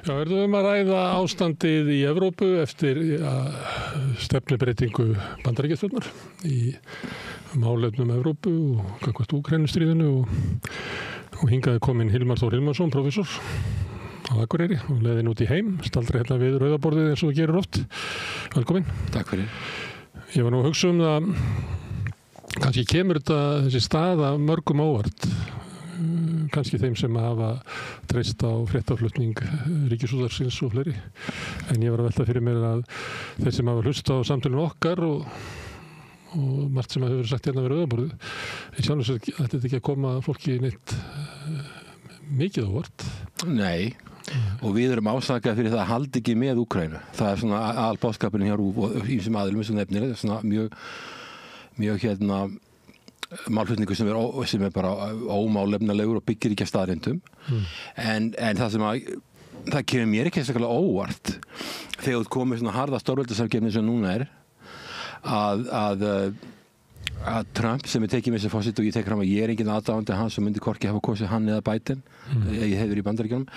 Já, verðum að ræða ástandið í Evrópu eftir stefnubreytingu Bandaríkjastjórnar í málefnum Evrópu og gagnvart Úkraínustríðinu og hingaði kominn Hilmar Þór Hilmarsson, prófessor á Akureyri og leiðin út í heim, staldri hérna við rauðaborðið eins og þú gerir oft. Velkomin. Takk fyrir. Ég var nú að hugsa það, kannski kemur þessi staða mörgum óvart, kannski þeim sem hafa treyst á fréttaflutning Ríkisútvarpsins og fleiri. En ég var að velta fyrir mér að þeir sem hafa hlusta á samtölun okkar og margt sem hefur verið sagt hérna við rauðaborðið, ég sjálfur sér að þetta ekki að koma fólki neitt mikið óvart. Nei, og við erum ásakað fyrir það að halda ekki með Úkraínu. Það svona aðalbóðskapurinn hjá RÚV og ýmsum aðilum sem nefnir, svona mjög málflutningur sem er bara ómálefnalegur og byggir ekki af staðreyndum. En það kemur mér ekki sérstaklega óvart þegar þú komið svona harða stórveldasamkeppni sem núna er að Trump sem tekið með þessi forseti og ég tek fram að ég er enginn aðdáandi hans og myndi hvorki hafa kosið hann eða Biden ég hefur í Bandaríkjunum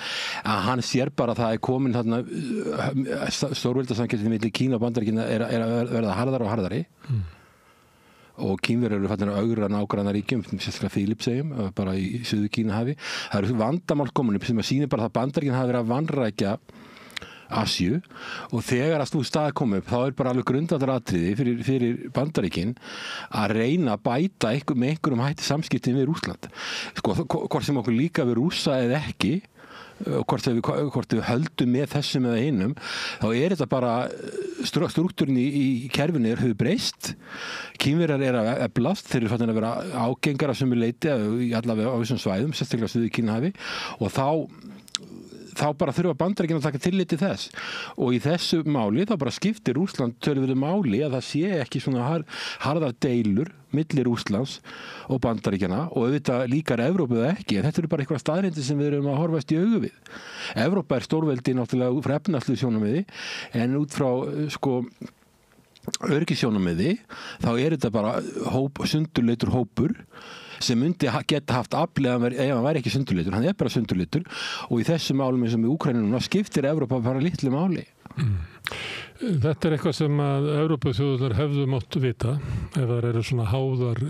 að hann sér bara að það er komin þarna stórveldasamkeppni milli Kína og Bandaríkjanna er að verða harðari og harðari og Kínverjar eru fattir að augra nágrannaríkjum, sérstaklega Fílipseyjum, bara í Suður Kínahafi. Það eru vandamál komin upp sem að sýnir bara að Bandaríkin hafa verið að vanrækja Asíu og þegar að stað kom upp þá er bara alveg grundvallaratriði fyrir Bandaríkin að reyna að bæta með einhverjum hætti samskiptin við Rússland. Sko, hvort sem okkur líka við Rússa eða ekki og hvort við höldum með þessum eða einum, þá er þetta bara struktúrin í kerfinu hefur breyst. Kínverjar er að eflast, þeir eru fattin að vera ágengar að sömu leiti allavega á þessum svæðum, sérstaklega Suður Kínahafi og þá bara þurfa Bandaríkin að taka tillit til þess og í þessu máli þá bara skiptir Rússland töluverðu máli að það sé ekki svona harðar deilur milli Rússlands og Bandaríkjana og auðvitað líkar Evrópu eða ekki en þetta eru bara einhverja staðreyndir sem við erum að horfast í augu við. Evrópa er stórveldi náttúrulega frá efnahagslegu sjónarmiði en út frá öryggissjónarmiði þá er þetta bara sundurleitur hópur sem myndi geta haft afl ef hann væri ekki sundurleitur. Hann er bara sundurleitur og í þessu málum eins og með Úkraínuna skiptir Evrópa bara litlu máli. Þetta er eitthvað sem að Evrópuþjóðirnar hefðu mátt vita ef það eru svona háðar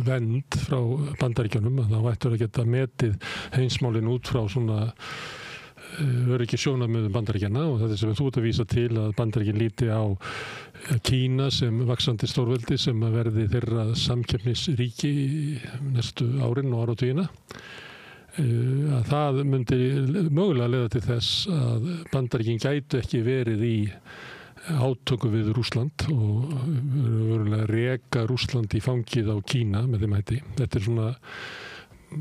vend frá Bandaríkjunum að þá ættur að geta metið heimsmálin út frá svona öryggi sjónarmiðum Bandaríkjanna og þetta sem þú ert að vísa til að Bandaríkin líti á Kína sem vaxandi stórveldi sem að verði þeirra samkeppnisríki næstu árin og áratugina að það myndi mögulega leiða til þess að Bandaríkin gætu ekki verið í átöku við Rússland og verulega reka Rússland í fangið á Kína með þeim hætti. Þetta er svona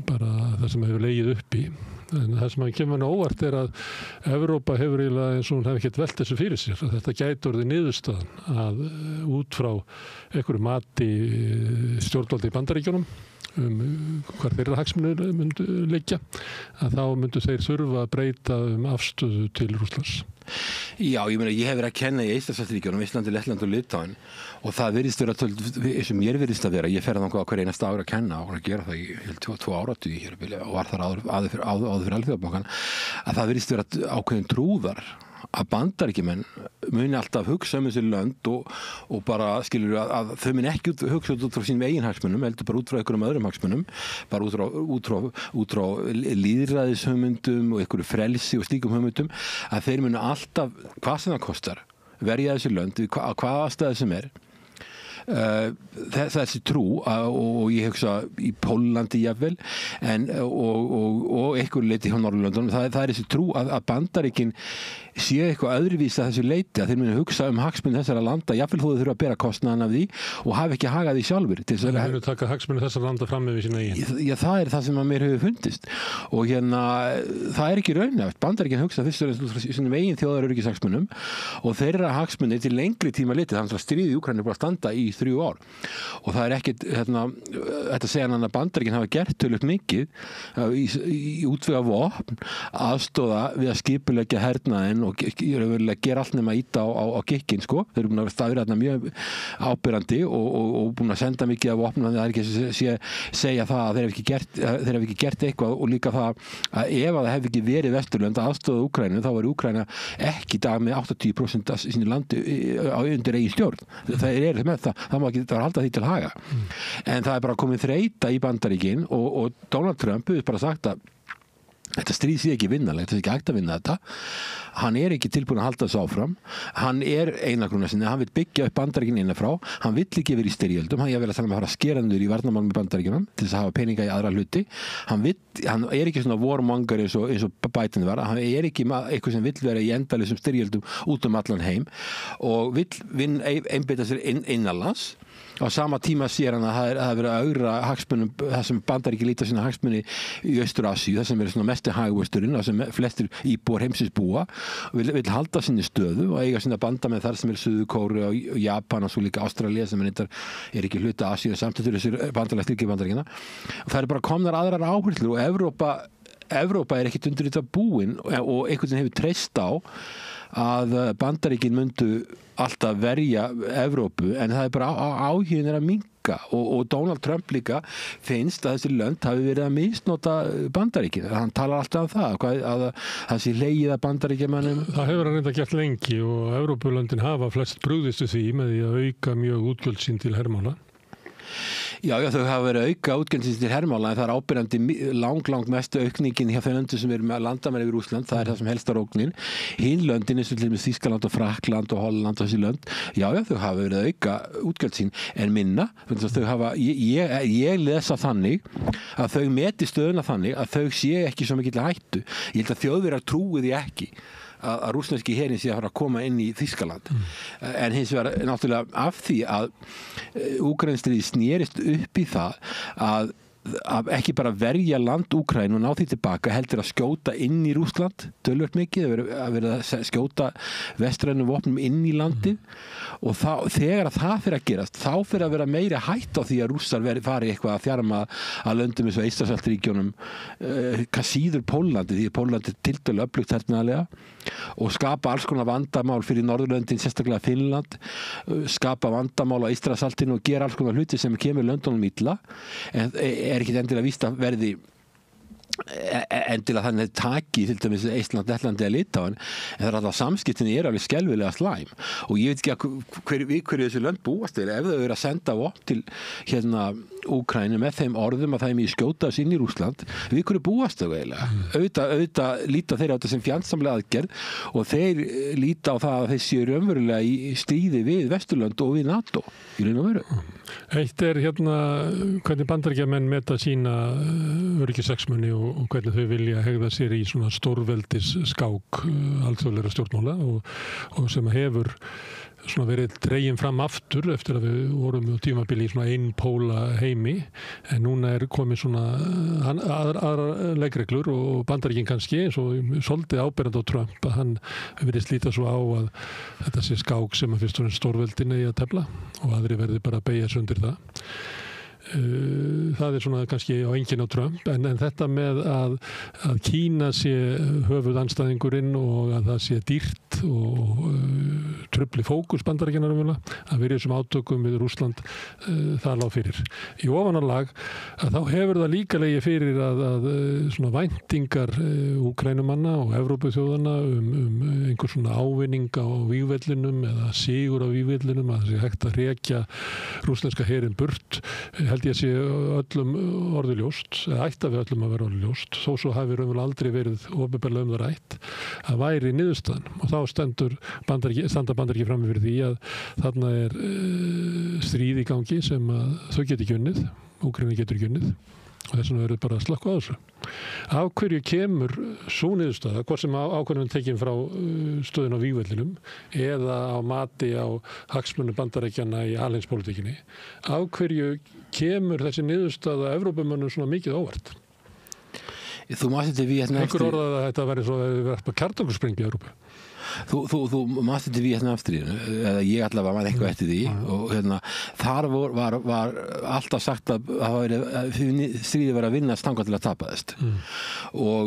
bara það sem hefur legið uppi en það sem kemur nú óvart er að Evrópa hefur eiginlega eins og hún hefur ekkert velt þessu fyrir sér að þetta gæti orðið niðurstaðan að út frá einhverju mati stjórnvalda í Bandaríkjunum hvar þeirra hagsmunir myndu liggja að þá myndu þeir þurfa að breyta afstöðu til Rússlands. Já, ég hef verið að kenna í Eystrasaltsríkjunum, Íslandi, Lettland og Litáen og það virðist vera sem mér virðist að vera, ég fer þangað á hver einasta ári að kenna og að gera það í 2 áratugi hér og var þar áður fyrir Alþjóðabankann að það virðist vera ákveðin trúðar að Bandaríkjumenn muni alltaf hugsa þessi lönd og bara skilur að þau muni ekki hugsa út frá sínum eigin hagsmunum, heldur bara út frá einhverjum öðrum hagsmunum, bara út frá lýðræðishugmyndum og einhverju frelsi og slíkum hugmyndum að þeir muni alltaf, hvað sem það kostar, verja þessi lönd, hvaða aðstæði sem er. Þessi trú og ég hugsa í Póllandi jafnvel og einhver leiti hjá Norðurlöndunum það er þessi trú að Bandaríkin sé eitthvað öðruvísi að þessu leiti að þeir muni hugsa hagsmuni þessara landa jafnvel þó þau þurfa að bera kostnaðan af því og hafa ekki hagað því sjálfur Það eru taka hagsmuni þessara landa fram með sína eigin Já, það er það sem að mér hefur fundist og það er ekki raunhæft Bandaríkin hugsa fyrst og fremst sínum eigin þjóðaröryggishagsmunum og þeirra hagsmuni til lengri tíma litið þannig að stríðið í Úkraínu er bara að standa í í 3 ár og það ekkit þetta segja hann að Bandaríkin hafa gert tölvöld mikið í útvega vopn aðstóða við að skipuleggja hernaðinn og gera allt nema íta á gikkin sko, þeir eru búin að staðra þarna mjög ábyrrandi og búin að senda mikið af vopnum, þannig að það er ekki segja það að þeir hef ekki gert eitthvað og líka það að ef að það hef ekki verið Vesturlönd aðstóða Úkraínu þá var Úkraína ekki í dag með 80% af sínu landi undir eigin stjórn. Það er með það má ekki halda því til haga. En það er bara komið þreyta í Bandaríkin og Donald Trump hefur bara sagt að þetta stríð sé ekki vinnanlegt, þetta er ekki hægt að vinna þetta. Hann er ekki tilbúin að halda þessu áfram. Hann er einagrúna sinni, hann vill byggja upp Bandaríkin innanfrá, hann vill ekki vera í styrjöldum, hann er vel að fara skerandur í varnarmálum í Bandaríkjunum til þess að hafa peninga í aðra hluti. Hann er ekki svona warmonger eins og Biden var, hann er ekki eitthvað sem vill vera í endalausum styrjöldum út allan heim og vill einbeita sér innanlands. Á sama tíma sér hann að það verið að augra hagsmunum, það sem Bandaríkin líta sína hagsmuni í Austur-Asíu, það sem er svona mesti hagvöxturinn, það sem flestir íbúar heimsins búa, vill halda sinni stöðu og eiga sína banda með þar sem er Suður-Kóreu og Japan og svo líka Ástralía sem er ekki hluta Asíu samtidig þessir bandalagslíki Bandaríkina. Það er bara komnar aðrar áherslur og Evrópa er ekkit undir þetta búin og einhvern veginn hefur treyst á að Bandaríkin myndu alltaf verja Evrópu en það er bara áhugin er að minnka og Donald Trump líka finnst að þessi lönd hafi verið að misnota Bandaríkin. Hann talar alltaf það að það sé hlegið að Bandaríkjamönnum. Það hefur hann reynda gert lengi og Evrópulöndin hafa flest brugðist við því með því að auka mjög útgjöld sín til hermála. Já, þau hafa verið auka útgjöldin til hermála en það er ábyrjandi lang mestu aukningin hjá þau löndum sem eru með landamenn yfir Rússland, það er það sem helsta ógnin. Hinn löndin eins og til dæmis Þýskaland og Frakkland og Holland og þessi lönd, þau hafa verið að auka útgjöld sín en minna, þau hafa, ég lesa þannig að þau meti stöðuna þannig að þau sé ekki svo mikill hættu. Ég held að Þjóðverjar trúi því ekki að rússneski herinn sé að fara að koma inn í Þýskaland. En hins vegar náttúrulega af því að Úkraínustríðið snerist upp í það að ekki bara verja land Úkraínu og ná því tilbaka heldur að skjóta inn í Rússland töluvert mikið, að vera að skjóta vestrænum vopnum inn í landið og þegar það fyrir að gerast þá fyrir að vera meira hætt á því að Rússar fari eitthvað að þjarma að löndum eins og Eystrasaltsríkjunum hvað síður Pólandi því að Pólandi er tiltölulega öflugt hernaðarlega og skapa alls konar vandamál fyrir Norðurlöndin, sérstaklega Finnland skapa vandamál á Eystrasaltinu og gera alls konar hluti sem kemur löndunum illa en er ekki endilega víst að verði endilega þannig taki til dæmis Eistland, Lettland eða Litáen en það er alltaf samskiptinni er alveg skelfilega slæm og ég veit ekki hverju þessu lönd búast ef þau eru að senda vopn til Úkraínu með þeim orðum að það er mjög skjótast inn í Rússland við hverju búast þau eiginlega auðvitað líta þeir á þetta sem fjandsamlega aðgerð og þeir líta á það að þeir séu raunverulega í stríði við Vesturlönd og við NATO í raun og veru. Eitt er hvernig Bandaríkjamenn meta sína öryggishagsmuni og hvernig þau vilja hegða sér í svona stórveldis skák alþjóðlegra stjórnmála og sem hefur svona verið dregin fram aftur eftir að við vorum á tímabili í svona einpóla heimi en núna er komið svona aðra leikreglur og Bandaríkin kannski eins og svolítið áberandi á Trump að hann virðist líta svo á að þetta sé skák sem að fyrst og stórveldin eigi að tefla og aðri verði bara að beygja sig undir það. Það er svona kannski á enginn á Trump en þetta með að Kína sé höfuðandstæðingurinn og að það sé dýrt og trufli fókus Bandaríkjanna að vera í þessum átökum við Rússland það lá fyrir. Í ofanálag að þá hefur það líka legið fyrir að svona væntingar Úkraínumanna og Evrópuþjóðanna einhver svona ávinning á vígvellinum eða sigur á vígvellinum að það sé hægt að rekja rússneska herinn burt held ég að sé öllum orðið ljóst, eða ætti að við öllum að vera orðið ljóst, þó svo hafi raunverulega aldrei verið opinberlega það rætt, að væri niðurstaðan og þá standa Bandaríkin frammi fyrir því að þarna er stríð í gangi sem að þau geti ekki unnið, Úkraína getur ekki unnið og þess vegna verður bara að slökkva á þessu. Af hverju kemur svo niðurstaða, hvort sem ákvörðun tekin frá stöðun á vígvellinum eða á mati á hagsmunum Bandaríkjanna í alheimspólitíkinni, af hverju kemur þessi niðurstaða Evrópumönnum svona mikið óvart? Þú mást þetta við einhver orðað að þetta væri svo að við verðum að kjarnorkusprengju í Evrópu. þú manst þetta Víetnamstríðinu, eða ég allavega man eitthvað eftir því og þar var alltaf sagt að stríðið var að vinna stangað til að tapa þess og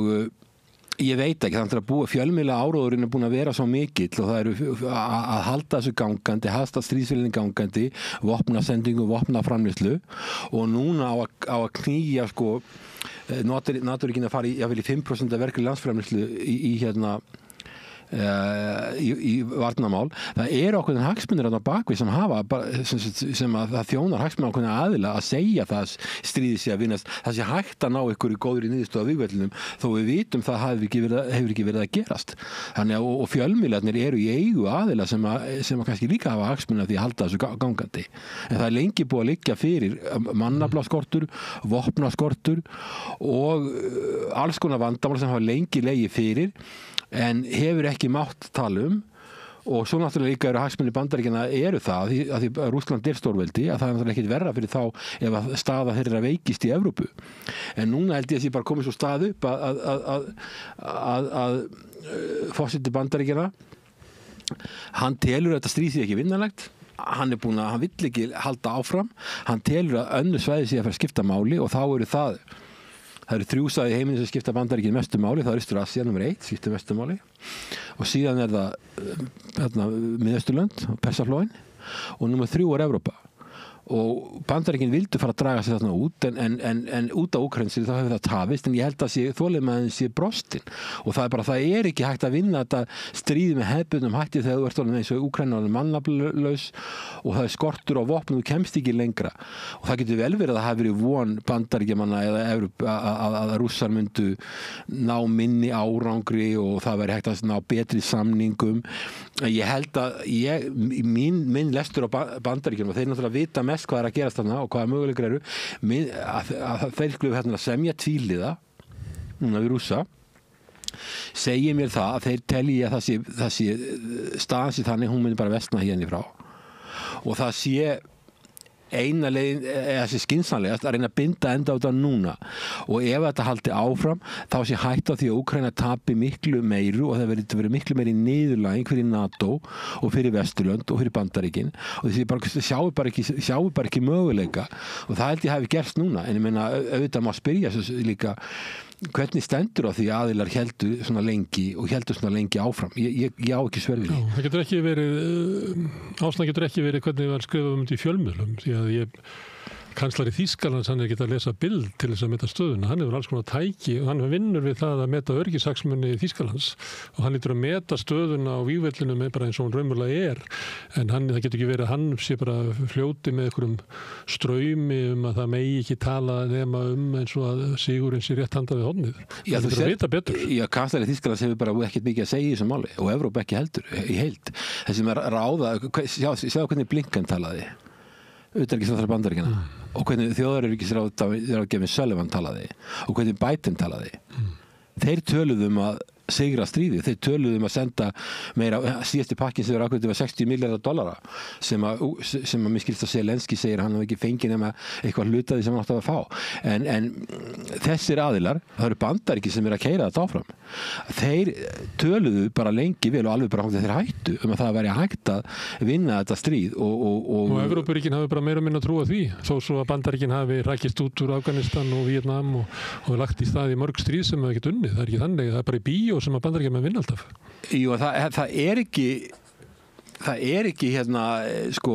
ég veit ekki, þannig að búa fjölmiðla áróðurinn búin að vera svo mikill og það eru að halda þessu gangandi, halda stríðsfélagin gangandi, vopnasendingu, vopnaframleiðslu og núna á að knýja sko NATO-ríkin að fara í 5% af verkli landsframleiðslu í varnarmál. Það eru okkur hagsmunir á bakvið sem hafa sem að það þjónar hagsmunir okkur aðila að segja það stríði sé að vinnast, það sé hægt að ná ykkur í góðri niðurstöðu á vígvellinum þó við vitum það hefur ekki verið að gerast. Þannig og fjölmiðlarnir eru í eigu aðila sem að kannski líka hafa hagsmunir því að halda þessu gangandi. En það er lengi búið að liggja fyrir mannaflaskortur, vopnaskortur og alls konar vandamál sem hafa lengi legið fyrir en hefur ekki mátt tala og svo náttúrulega líka eru hagsmunir Bandaríkjanna eru það að því Rússland er stórveldi að það er náttúrulega ekkert verra fyrir þá ef að staða þeirra veikist í Evrópu en núna held ég að því bara komið svo stað upp að forseti Bandaríkjanna hann telur að þetta stríð sé ekki vinnanlegt hann vill ekki halda áfram hann telur að önnur svæði sé að fara að skipta máli og þá eru það eru 3 svæði í heiminum sem skipta Bandaríkin mestu máli, það er Austur-Asía nr. 1 skipta mestu máli og síðan er það Miðausturlönd, Persaflóin og nr. 3 er Evrópa og Bandaríkin vildu fara að draga sig þarna út en út á Úkraínu þá hefur það tafist en ég held að þolinmæðin sé brostin og það er ekki hægt að vinna þetta stríð með hefðbundnum hætti þegar þú ert orðin eins og Úkraína er mannaflaus og það er skortur á vopnum þú kemst ekki lengra og það getur vel verið að það hafi verið von Bandaríkjamanna eða að Rússar myndu ná minni árangri og það væri hægt að ná betri samningum ég held að minn lestur á Bandaríkjunum og þeir náttúrulega vita mest hvað er að gerast þarna og hvaða möguleikar eru að þeir skulu semja tvíhliða núna við Rússa segir mér það að þeir telji að það sé staðan sér þannig hún myndi bara versna hérna í frá og það sé eina leiðin eða sé skynsamlegast að reyna að binda enda á þetta núna og ef þetta haldi áfram þá sé hægt á því að Úkraína tapi miklu meiru og það verið miklu meiri niðurlæging fyrir NATO og fyrir Vesturlönd og fyrir Bandaríkin og þessi sjáu bara ekki möguleika og það held ég hafi gerst núna en ég meina auðvitað má spyrja líka hvernig stendur á því aðilar heldur svona lengi áfram ég á ekki svör við því. Það getur ekki verið ástæðan getur ekki verið hvernig við skrifum þetta í fjölmiðlum því að kanslari Þýskalands hann er ekki að lesa bild til þess að meta stöðuna, hann hefur alls konar tæki og hann vinnur við það að meta öryggishagsmuni Þýskalands og hann lítur að meta stöðuna á vígvellinum bara eins og hann raunverulega en það getur ekki verið að hann sé bara fljóti með einhverjum straumi að það megi ekki tala nema eins og að sigurinn sé rétt handað við hornið. Það getur að vita betur. Já, kanslari Þýskalands hefur bara ekkert mikið að segja í þessu máli og Evrópa ekki heldur í heild. Þessi með ráða, sjá hvernig Blinken talaði utanríkisráðherra Bandaríkjanna og hvernig þjóðaröryggisráðgjafinn Sullivan talaði og hvernig Biden talaði þeir töluðu að sigra stríði, þeir töluðu að senda meira, síðasti pakkin sem var ákveðið var $60 milliardar sem að mér skilst að Zelenski segir hann hafi ekki fengið nema eitthvað hlutaði sem hann átti að fá en þessir aðilar, það eru Bandaríkin sem að keyra þetta áfram þeir töluðu bara lengi vel og alveg bara þeir hættu að það væri hægt að vinna þetta stríð og Evrópuríkin hafi bara meira og minna trúa því þó svo að Bandaríkin hafi rækist út úr Afganistan og Víetnam og lagt í stað í mörg stríð sem hafa ekkert unnið, það er ekki þannig, það er bara í bíó sem að Bandaríkjamenn vinna alltaf. Jú, það er ekki sko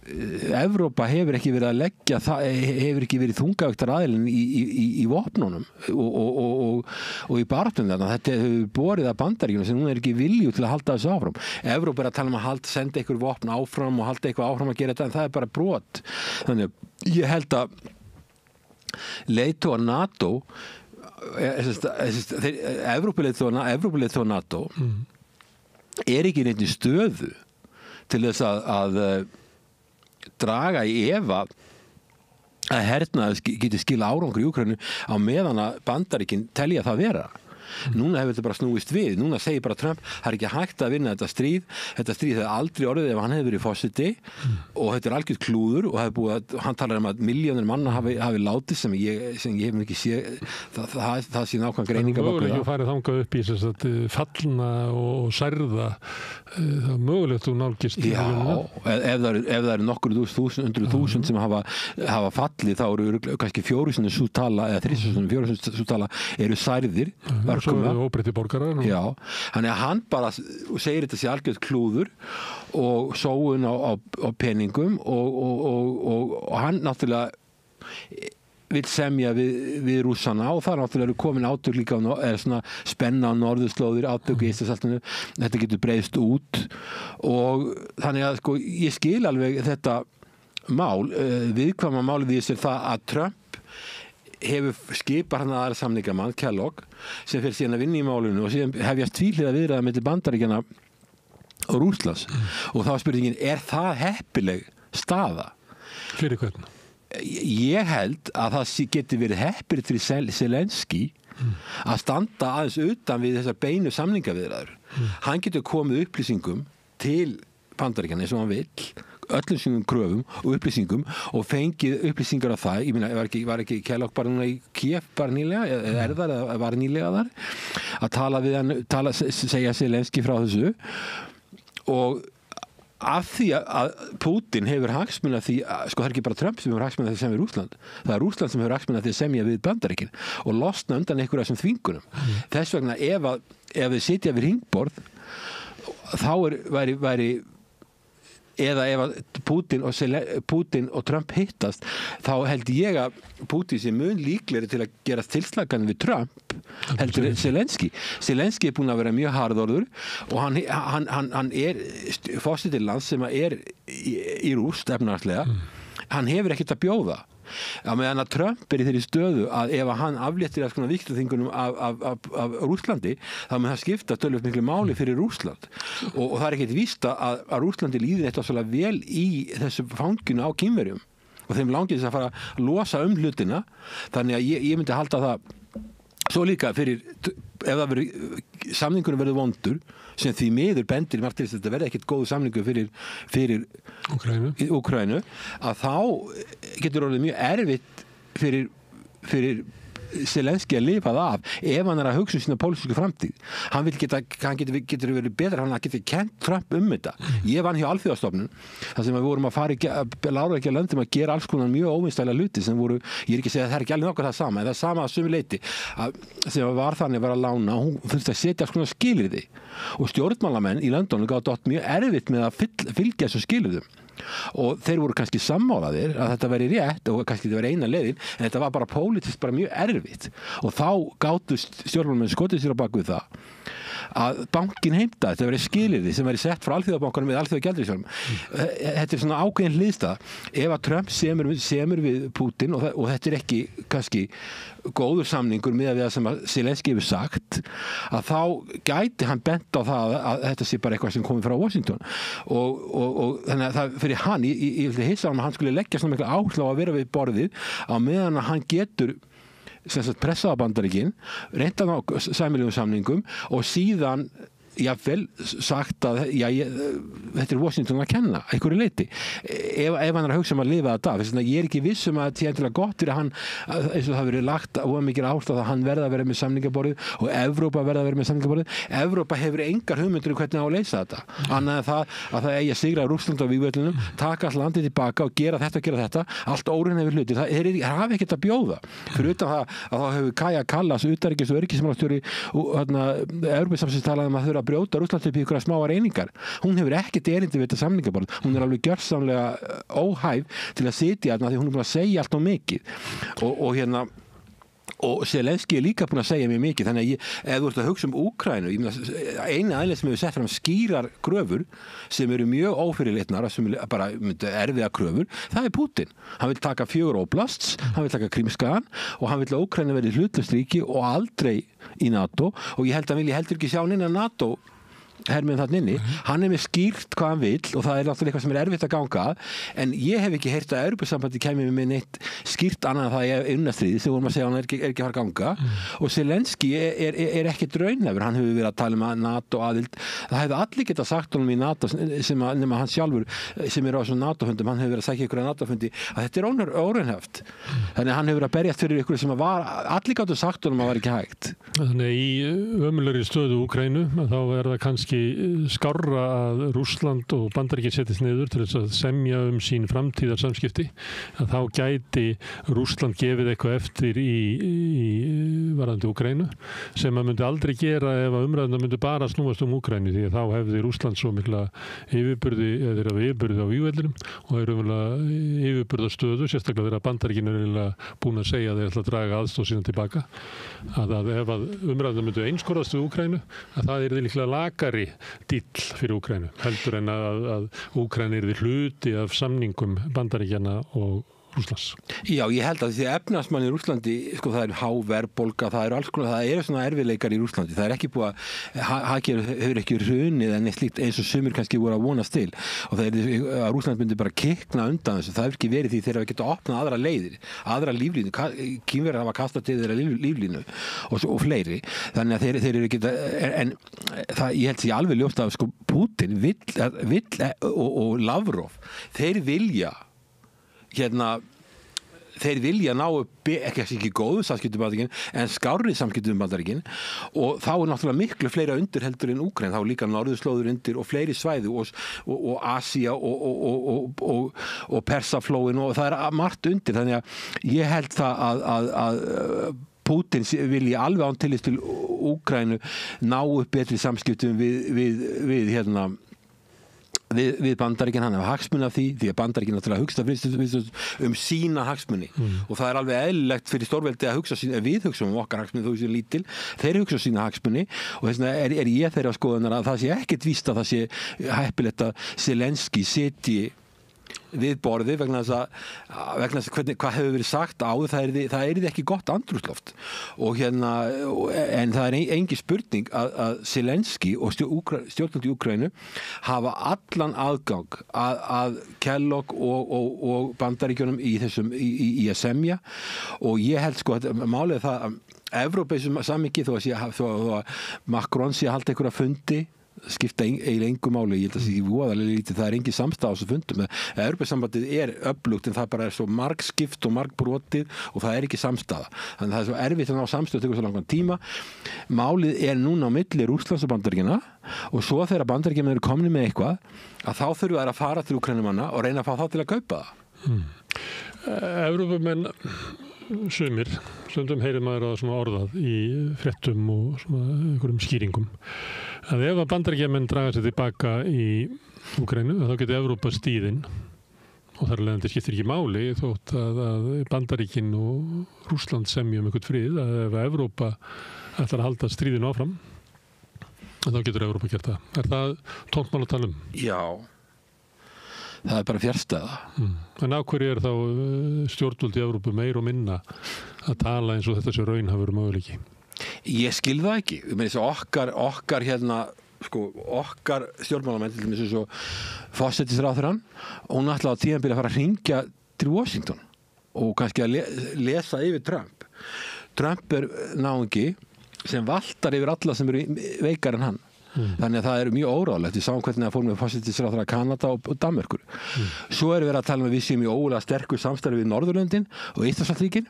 Evrópa hefur ekki verið að leggja hefur ekki verið þungavektar aðilinn í vopnunum og í baráttunum þarna þetta hefur borið að Bandaríkjunum sem hún er ekki vilju til að halda þessu áfram. Evrópa er að tala að senda einhver vopn áfram og halda eitthvað áfram að gera þetta en það er bara brot. Þannig ég held að leiðtogar NATO Evrópuleiðtogar NATO er ekki neitt í stöðu til þess að draga í efa að hernaður geti skila árangri í Úkraínu á meðan að Bandaríkin telja það vera Núna hefur þetta bara snúist við. Núna segir bara Trump, það er ekki hægt að vinna þetta stríð hefur aldrei orðið ef hann hefur verið forseti og þetta er algjört klúður og hann talar að milljónir manna hafi látið sem ég hef ekki séð það sé nákvæm greininga bak við það. Það er mögulegt að fara þangað upp í fallna og særða það er mögulegt að nálgist ef það eru nokkur þúsund sem hafa fallið þá eru kannski 4.000 sú tala eða 3.000 sú tala eru særðir og svo eru óbreyttir borgarar Já, þannig að hann bara segir þetta sé algjörð klúður og sóun á peningum og hann náttúrulega vill semja við Rússana og það náttúrulega eru komin átök líka eða svona spenna á norðurslóðir átök í Eystrasaltinu, þetta getur breiðst út og þannig að sko ég skil alveg þetta mál, viðkvæma málið í þessu það að Trump hefur skipað hann aðra samningamann, Kellogg, sem fyrir síðan að vinna í málinu og síðan hefjast tvíhliða viðræða milli Bandaríkjanna og Rússlands og þá spurningin, er það heppileg staða? Fyrir hvern? Ég held að það geti verið heppilegt fyrir Zelensky að standa aðeins utan við þessar beinu samningaviðræður. Hann getur komið upplýsingum til Bandaríkjanna eins og hann vill öllum sínum kröfum og upplýsingum og fengið upplýsingar af það ég meina, var ekki Kellogg bara núna í Kiev bara nýlega, eða var nýlega þar að tala við hann segja Zelensky frá þessu og af því að Putin hefur hagsmuna því, sko það er ekki bara Trump sem hefur hagsmuna því að semja við Rússland, það er Rússland sem hefur hagsmuna því að semja við Bandaríkin og losna undan einhverja þessum þvingunum þess vegna ef við sitja við hringborð þá væri eða ef að Putin og Trump hittast þá held ég að Putin sé mun líklegri til að gera tilslagan við Trump heldur Zelensky er búin að vera mjög harðorður og hann er forseti lands sem er í rúst efnahagslega hann hefur ekkert að bjóða að meðan að Trump er í þeirri stöðu að ef hann afléttir að viktaþingunum af Rússlandi þá mun það skipta tölvöld miklu máli fyrir Rússland og það er ekkert víst að Rússlandi líður eitthvað svolítið vel í þessu fanginu á Kínverjum og þeim langir þess að fara að losa hlutina þannig að ég myndi halda það svo líka fyrir ef það samningunum verður vondur sem því miður bendir margt til þess að þetta verði ekkert góð samningu fyrir Úkraínu að þá getur orðið mjög erfitt fyrir Zelensky að lifa það af ef hann er að hugsa sína pólitísku framtíð hann getur verið betra hann getur kent Trump þetta ég vann hjá Alþjóðastofnun þar sem við vorum að fara lára ekki að löndum að gera alls konar mjög óvinstæla hluti sem voru, ég er ekki að segja að það er ekki alveg nokkuð það sama en það er sama að sumu leyti sem var þannig að vera að lána hún þurfti að setja alls konar skilyrði og stjórnmálamenn í London gátu átt mjög erfitt með að fylgja þessu skilyrðum og þeir voru kannski sammálaðir að þetta veri rétt og kannski þetta veri eina leiðin en þetta var bara pólitískt bara mjög erfitt og þá gátu stjórnmálamenn skotið sér á bak við það að bankin heimta þetta veri skilyrði sem veri sett frá alþjóðabankanum við alþjóðagjaldeyrissjóðnum þetta er svona ákveðin hliðstæða ef að Trump semur við Putin og þetta er ekki kannski góður samningur með það sem Zelensky hefur sagt að þá gæti hann bent á það að þetta sé bara eitthvað sem komið frá Washington og þannig að það fyrir hann ég vildi hissa hann að hann skulle leggja svona mikla áherslu á að vera við borðið á meðan að hann getur pressa á Bandaríkin reynda á sæmilegum samningum og síðan jafnvel sagt að þetta er Washington að kenna einhverju leyti ef hann er að hugsa að lifa þetta þess að ég er ekki viss að það er endilega gott fyrir hann eins og það verið lagt og mikið áherslu að hann verða að vera með samningaborðið og Evrópa verða að vera með samningaborðið Evrópa hefur engar hugmyndir hvernig á að leysa þetta annað að það eigi að sigra Rússland á vígvöllunum taka allt landið tilbaka og gera þetta allt óraunhæfir hlutir það hafi ekkert að bjóða fyrir utan það að þá hefur Kaja Kallas utanríkis- og öryggismálastjóri Evrópusambandsins talað að þurfa að brjóta Rússland upp í ykkur smáar einingar hún hefur ekkert erindi við þetta samningaborð hún er alveg gjörsamlega óhæf til að sitja þarna því hún er búin að segja allt og mikið og Zelensky er líka búin að segja mjög mikið þannig að ef þú ert að hugsa Úkraínu eina aðeins sem hefur sett fram skýrar kröfur sem eru mjög ófyrirlitnar sem bara erfiða kröfur það er Putin, hann vil taka 4 oblasts hann vil taka Krímskagan og hann vil að Úkraína verði hlutlaust ríki og aldrei í NATO og ég held að hann vilji heldur ekki sjá neina NATO herminn þarna inni, hann með skýrt hvað hann vill og það náttúrulega eitthvað sem erfitt að ganga en ég hef ekki heyrt að Evrópusambandið kæmi með neitt skýrt annað en það ég unnastríði sem vorum að segja hann er ekki að fara að ganga og Zelenski er ekki draunefur, hann hefur verið að tala um NATO aðild, það hefði allir getað sagt honum í NATO nema hann sjálfur sem er á þessum NATO-fundum, hann hefur verið að sækja ykkur að NATO-fundi að þetta er óraunhæft þannig að hann hefur verið að berjast fyrir ykkur sem allir gátu sagt honum að var ekki hægt. Þannig í ömurlegri stöðu Úkraínu þá er það kannski skárra að Rússland og Bandaríkin setjast niður til þess að semja sín framtíðarsamskipti að þá gæti Rússland gefið eitthvað eftir í varðandi Úkraínu sem að myndi aldrei gera ef að umræðuna myndi bara snúast Úkraínu því að þá hefði Rússland svo mikla yfirburði á vígvellinum og er yfirburðastöðu sérstaklega þegar Bandaríkin er búin að segja að þeir ætla að draga aðstoð sína tilbaka að ef að umræðuna myndi einskorast við Úkraínu að það er líklega lakari dýll fyrir Úkraínu heldur en að Úkraína yrði hluti af samningum Bandaríkjanna og Rússlands. Já, ég held að því efnahagsmann í Rússlandi, sko það háverðbólga, það alls konar, það eru svona erfiðleikar í Rússlandi, það ekki búið að hefur ekki hrunið en slíkt eins og sumir kannski voru að vonast til og það að Rússland myndi bara kikna undan þessu, það hefur ekki verið því þeirra geta opnað aðra leiðir, aðra líflínu, Kínverjar hafa kastað til þeirra líflínu og fleiri, þannig að þeir eru geta, en það, ég held því alveg ljóst að sko Putin vill og Lavrov, þeir vilja þeir vilja ná upp ekki góðu samskiptum Bandaríkin en skárri samskiptum Bandaríkin og þá er náttúrulega miklu fleira undir heldur en Úkraína, þá líka norðurslóður undir og fleiri svæði og Asía og Persaflóin og það er margt undir þannig að ég held það að Putin vilji alveg án tillits til Úkraínu ná upp betri samskiptum við Bandaríkin, hann hefur hagsmuni af því að Bandaríkin náttúrulega hugsa sína hagsmuni og það er alveg eðlilegt fyrir stórveldi að hugsa sína, við hugsa okkar hagsmuni þó sem lítil, þeir hugsa sína hagsmuni og þess vegna er ég þeirra skoðunar að það sé ekkert víst að það sé heppilegt að Zelenski sitji við borði vegna þess hvað hefur verið sagt áður það er ekki gott andrúmsloft og en það er engin spurning að Zelenski og stjórnvöld í Úkraínu hafa allan aðgang að Kellogg og Bandaríkjunum í að semja og ég held sko að málið er það að Evrópeisum samhengi þó að Macron sé að halda einhverja fundi skipta eiginlega engu máli, ég held að það sé voðalega lítið, það er engin samstaða á þessu fundum Evrópusambandið er öflugt en það bara er svo margskipt og margbrotið og það er ekki samstaða, þannig að það er svo erfitt að ná samstöðu og tekur svo langan tíma málið er núna á milli Rússlands og Bandaríkjanna og svo þegar Bandaríkjamenn eru komnir með eitthvað að þá þurfa þær að fara til Úkraínumanna og reyna að fá þá til að kaupa það Evrópumenn sumir, stundum heyrir maður að svona orðað í fréttum og svona einhverjum skýringum að ef að Bandaríkjamenn draga sig tilbaka í Úkraínu þá getur Evrópa stíðinn og þar leiðandi skiptir ekki máli þótt að Bandaríkin og Rússland semja eitthvað frið að ef Evrópa ætlar að halda stríðinu áfram þá getur Evrópa gert það. Er það tómt mál að tala um? Já. Það er bara fjærstæða. En á hverju er þá stjórnvöld í Evrópu meir og minna að tala eins og þetta sé raunhæfur möguleiki? Ég skil það ekki. Ég meina þess að okkar okkar stjórnmálamenn til dæmis eins og forsætisráðherrann hún ætlaði á tímabili að fara að hringja til Washington og kannski að lesa yfir Trump. Trump er náungi sem valtar yfir alla sem eru veikar en hann. Þannig að það er mjög óráðlegt. Við sáum hvernig það fór með forsætisráðherra Kanada og Danmörkur. Svo erum við að tala um að við séum mjög ógulega sterkur samstarfi við Norðurlöndin og Eystrasaltsríkin.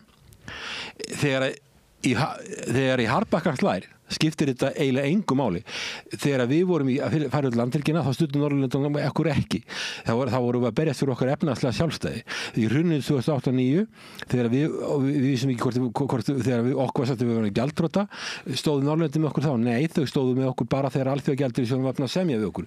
Þegar í Harbakkar slær skiptir þetta eiginlega engu máli. Þegar við vorum að fara út landhelgina þá stundum Norðurlöndunum ekkur ekki. Þá vorum við að berjast fyrir okkar efnahagslega sjálfstæði. Í hruninu 2008-2009 þegar við vissum ekki hvort þegar okkur var sagt að við varum gjaldþrota stóðu Norðurlöndin með okkur þá? Nei, þau stóðu með okkur bara þegar alþjóðagjaldeyrissjóðurinn var að semja við okkur.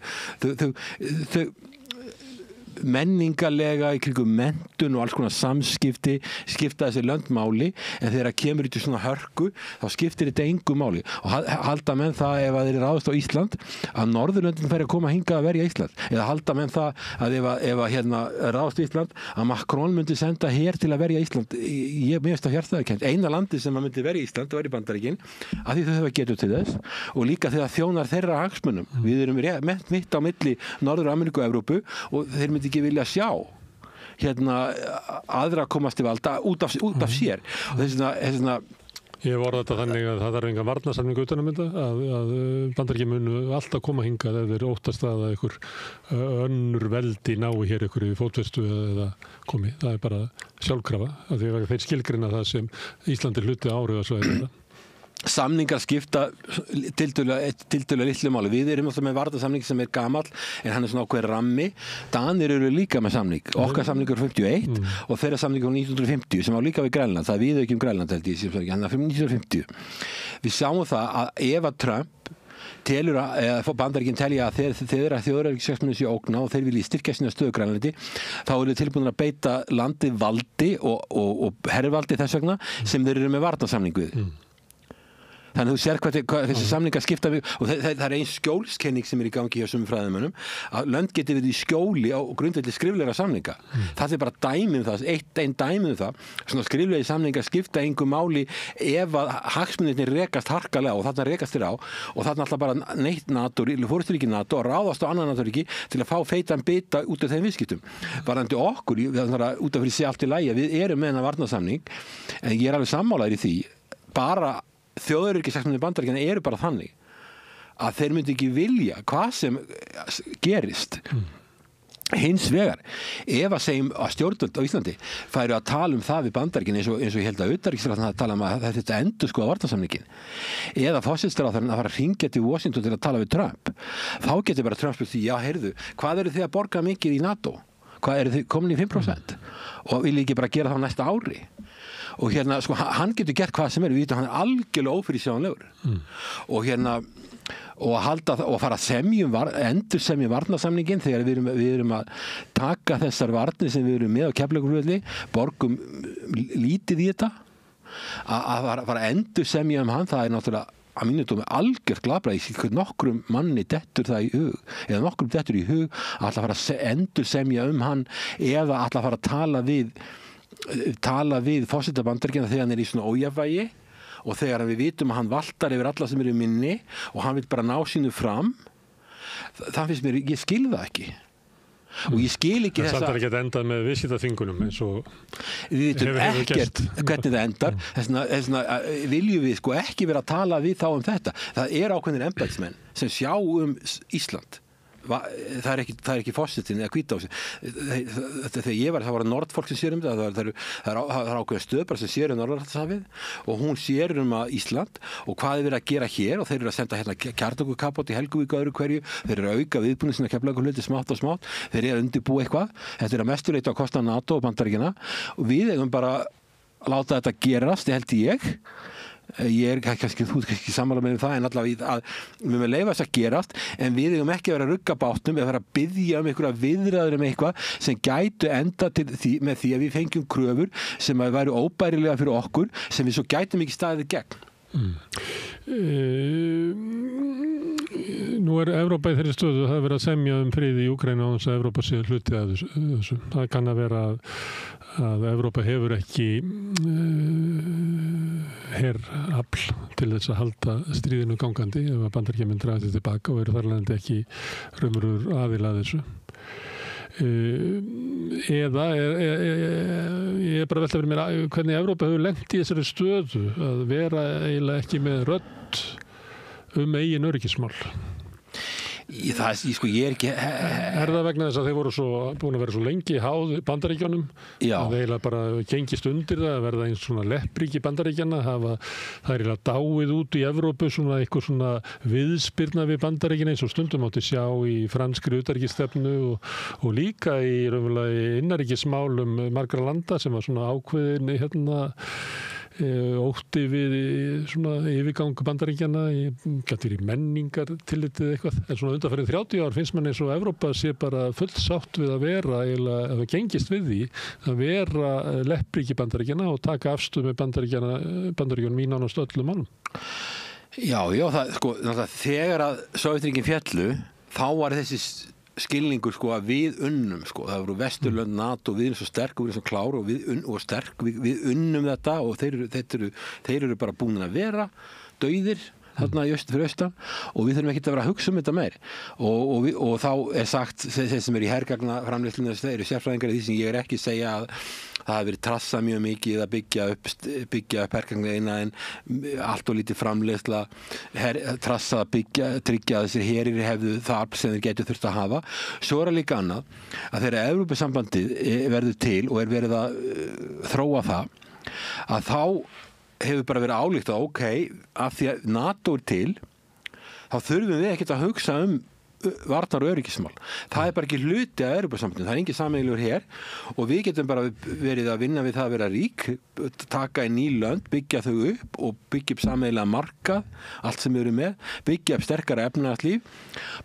menningarlega í kringum menntun og alls konar samskipti skipta þessi lönd máli en þegar kemur í svona hörku þá skiptir þetta engu máli og halda menn það ef að þeir ráðast á Ísland að Norðurlöndin færi að koma hingað að verja Ísland eða halda menn það að ef að hérna ráðast á Ísland að Macron myndi senda her til að verja Ísland mér finnst það hjartaðarkennt eina landi sem að myndi verja Ísland væri Bandaríkin af því þau hafa getur til þess og líka þegar þjónar þeirra hagsmunum við erum mitt á milli Norður-Ameríku og Evrópu og þeir myndi ekki vilja sjá hérna aðra komast til valda út af sér og þess vegna Ég voru þetta þannig að það þarf enga varnarsamning utanum þetta að Bandaríkin munu alltaf koma hingað ef þeir óttast að einhver önnur veldi nái hér einhverju fótfestu eða komi. Það er bara sjálfkrafa af því að þeir skilgreina það sem Íslandi hluti áhrifasvæði Samningar skipta tiltölulega litlu máli. Við erum alltaf með varnarsamning sem er gamall en hann er svona ákveðin rammi. Danir eru líka með samning. Okkar samningur 51 og þeirra samningur 1950 sem á líka við Grænland. Það við ekki Grænland held ég, hann er 1950. Við sjáum það að ef að Trump telur að Bandaríkin telja að þeirra þjóðaröryggishagsmunum sé ógna og þeir vilji styrkja sína stöðu Grænlandi þá eru þeir tilbúnir að beita landi valdi og hervaldi þess vegna sem þeir eru með varnarsamning við. Þannig að þú sér hvað þessi samningar skipta og það er einn skjólskenning sem er í gangi hjá sumum fræðimönnum að lönd geti verið í skjóli á grundvelli skriflegra samninga. Það er bara dæmi það, einn dæmi það. Svona skriflegi samningar skipta engu máli ef að hagsmunirnir rekast harkalega og þarna rekast þér á og þarna alltaf bara neitt NATO, fórusturíki NATO og ráðast á annan NATO-ríki til að fá feitan bita út af þeim viðskiptum. Varðandi okkur, út af fyrir sig allt í lagi, við erum með þennan varnarsamning en ég er alveg sammálaður í því bara þjóðaröryggishagsmunir Bandaríkjanna eru bara þannig að þeir myndi ekki vilja hvað sem gerist hins vegar ef að segjum að stjórnvöld á Íslandi færu að tala það við Bandaríkin eins og ég held að utanríkisráðherra að tala að þetta endurskoða varnarsamningin eða forsætisráðherrann að fara að hringja til Washington til að tala við Trump þá getur bara Trump spurt því, já heyrðu, hvað eru þið að borga mikið í NATO? Hvað eru þið komin í 5%? Og vilja ekki bara gera það á næsta ári? Og hérna, sko, hann getur gert hvað sem við vitum, hann er algjörlega ófyrirsjáanlegur og hérna og fara að endursemja varnarsamningin þegar við erum að taka þessar varnir sem við erum með á Keflavíkurflugvelli, borgum lítið í þetta að fara að endursemja hann, það er náttúrulega að mínu dómi algjört glabræði nokkrum manni dettur það í hug eða nokkrum dettur í hug að ætla að fara að endursemja hann eða ætla að fara að tala við forseta Bandaríkjanna þegar hann er í svona ójafnvægi og þegar við vitum að hann valtar yfir alla sem eru minni og hann vil bara ná sínu fram það finnst mér, ég skil það ekki og ég skil ekki þess að það er ekki endað með viðskiptaþvingunum eins og við vitum ekkert hvernig það endar þess vegna viljum við sko ekki vera að tala við þá þetta það er ákveðnir embættismenn sem sjá Ísland það er ekki forsetinn eða Hvítási þegar ég var, það var Nordfólk sem sér þetta það er ákveðin stöð sem sér Norðurlandshafið og hún sér að Ísland og hvað er verið að gera hér og þeir eru að senda hérna kjarnorkukapot í Helguvík öðru hverju, þeir eru að auka viðbúnið sinna Keflavíkurflugvelli smátt og smátt, þeir eru að undirbúa eitthvað þetta er að mestu leyti á kostnað NATO og Bandaríkjanna og við eigum bara að láta þetta gerast, held ég er kannski, þú ert kannski sammála með það en allavega að við með leyfa þess að gerast en við eigum ekki að vera að rugga bátnum eða vera að biðja einhverja viðræður eitthvað sem gætu enda með því að við fengjum kröfur sem að væru óbærilega fyrir okkur sem við svo gætum ekki staðið gegn Nú er Evrópa í þeirri stöðu það er verið að semja frið í Úkraínu á þess að Evrópa sé hluti af þessu. Það kann að vera að Evrópa hefur ekki herafl til þess að halda stríðinu gangandi ef að Bandaríkjamenn mun draga sig tilbaka og eru þar alveg ekki raunverulegur aðili að þessu. Eða ég er bara velta fyrir mér hvernig Evrópa hefur lent í þessari stöðu að vera eiginlega ekki með rödd eigin öryggismál. Ég er ekki Er það vegna þess að þeir voru búin að vera svo lengi háð Bandaríkjunum að þeir bara gengist undir það að verða eins svona leppríki Bandaríkjanna það er eiginlega dáið út í Evrópu svona eitthvað svona viðspyrna við Bandaríkjana eins og stundum átti sjá í franskri utanríkisstefnu og líka í raunverulega innanríkismálum margra landa sem var svona ákveðin ótti við svona yfirgang Bandaríkjanna gæti verið menningar tillitið eitthvað, en svona undanfarið 30 ár finnst mann eins og Evrópa sé bara fullt sátt við að vera, eða gengist við því að vera leppríki Bandaríkjanna og taka afstöð með Bandaríkjunum í nánast öllum mannum. Já, það, sko, þegar að Sovétríkin féllu, þá var þessi skilningur sko að við unnum sko, það voru Vesturlönd, NATO, við erum svo sterk og við erum svo klár og sterk, við unnum þetta og þeir eru bara búin að vera dauðir þarna í fyrir austan og við þurfum ekki að vera að hugsa þetta meir og þá sagt þeir sem eru í hergagna framleiðslunni, þeir eru sérfræðingar í því sem ég ekki segja að það hafi verið trassað mjög mikið að byggja upp hergagna eina en allt og lítið framleiðsla trassað að tryggja að þessir herir hefðu það sem þeir getur þurft að hafa. Svo er líka annað að þegar Evrópusambandið verður til og verið að þróa það að þá hefur bara verið álíktað af því að NATO til þá þurfum við ekkert að hugsa varnar og öryggismál. Það bara ekki hluti af Evrópusambandinu, það engin sameiginlegur her og við getum bara verið að vinna við það að vera rík, taka í ný lönd, byggja þau upp og byggja upp sameiginlega markað, allt sem við erum með, byggja upp sterkara efnahagslíf,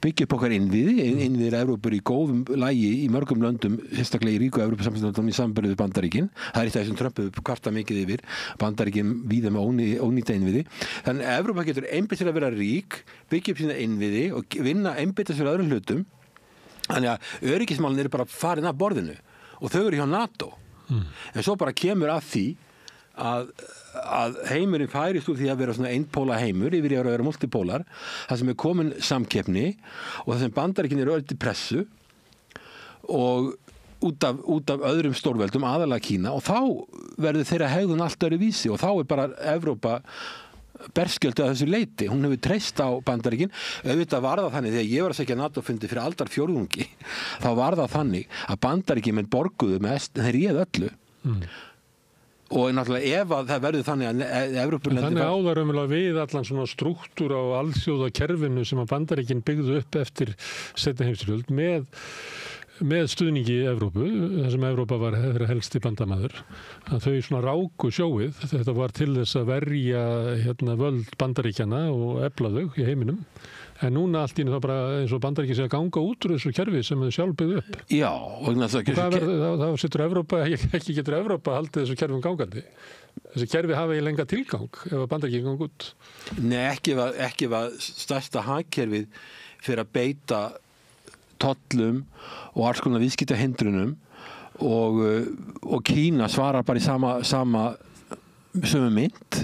byggja upp okkar innviðir Evrópur í góðum lagi í mörgum löndum, sérstaklega í ríku Evrópusambandinu í samanburði við Bandaríkin. Það eitt af þessum Trump kvarta mikið yfir, Bandaríkin víða með ónýta innviði. Þannig að Evrópa getur einbeitt sér að vera rík, byggja upp sína innviði og vinna einbeita sér öðrum hlutum. Þannig að öryggismálin eru bara farin af borðinu og þau eru hjá NATO. En svo bara kemur að því að heimurinn færist úr því að vera svona einpóla heimur yfir í að vera multipólar, það sem komin samkeppni og það sem Bandaríkin eru öll í pressu og út af öðrum stórveldum, aðalega Kína og þá verður þeirra hegðun allt öðru vísi og þá bara Evrópa berskjöldu að þessu leiti. Hún hefur treyst á Bandaríkin. Auðvitað var það þannig, þegar ég var að segja NATO-fundi fyrir aldarfjórðungi, þá var það þannig að Bandaríkin menn borguðu mest, þeir réðu öllu. Og náttúrulega ef að það verður þannig að Evrópulöndin... Þannig áðarum við allan svona strúktúr á alþjóðakerfinu sem að Bandaríkin byggðu upp eftir seinni heimsstyrjöld með stuðningi Evrópu, þar sem Evrópa var helsti bandamaður, að þau svona ráku sjóið, þetta var til þess að verja völd Bandaríkjana og efla þau í heiminum. En núna allt í einu þá bara eins og Bandaríkin sé að ganga út úr þessu kerfi sem þau sjálf byggðu upp. Já, og þá setur Evrópa, ekki getur Evrópa haldið þessu kerfum gangandi. Þessi kerfi hafa í lenga tilgang ef að Bandaríkin ganga út. Nei, ekki ef að stærsta hagkerfið fyrir að beita tollum og alls konar viðskiptahindrunum og Kína svarar bara í sama sömu mynd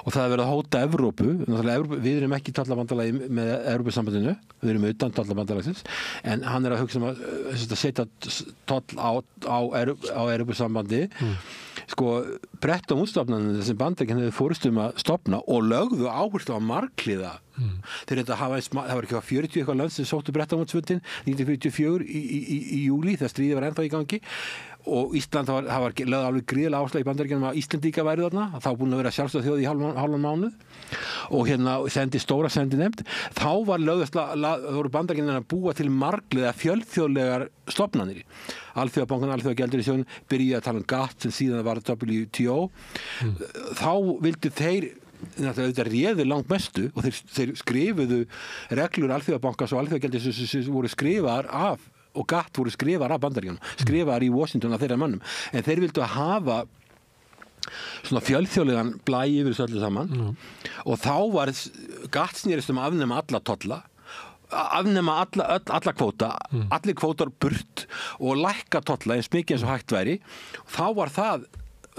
og það er verið að hóta Evrópu. Við erum ekki í tollabandalagi með Evrópusambandinu, við erum utan tollabandalagsins en hann er að hugsa að setja toll á Evrópusambandi. Sko, Bretton-Woods-stofnanir sem Bandaríkin hefur fórustum að stofna og lögðu áherslu á marghliða. Þeir þetta það var ekki 40 eitthvað lönd sem sóttu Bretton-Woods-fundinn 1944 í júlí þegar stríðið var ennþá í gangi og Ísland, það var lögð alveg gríðarlega áhersla í Bandaríkjunum að Íslendinga væru þarna, þá búin að vera sjálfstæð þjóð í hálfan mánuð og stóra sendinefnd, þá voru Bandaríkjunum að búa til margliða fjölþjóðlegar stofnanir. Alþjóðabankan, Alþjóðagjaldeyrissjóðurinn byrjuðu að tala um GATT sem síðan var WTO. Þá vildu þeir þetta réðu langt mestu og þeir skrifuðu reglur Alþjóðabankans og Alþjóðagjaldeyrissjóðs voru skrifaðar af og GATT voru skrifaðar af Bandaríkjunum, skrifaðar í Washington af þeirra mönnum, en þeir vildu að hafa svona fjölþjóðlegan blæ yfir þessu öllu saman og þá var GATT snýrist að afnema alla tolla, afnema alla kvóta, allir kvótar burt og lækka tolla eins mikið eins og hægt væri. Þá var það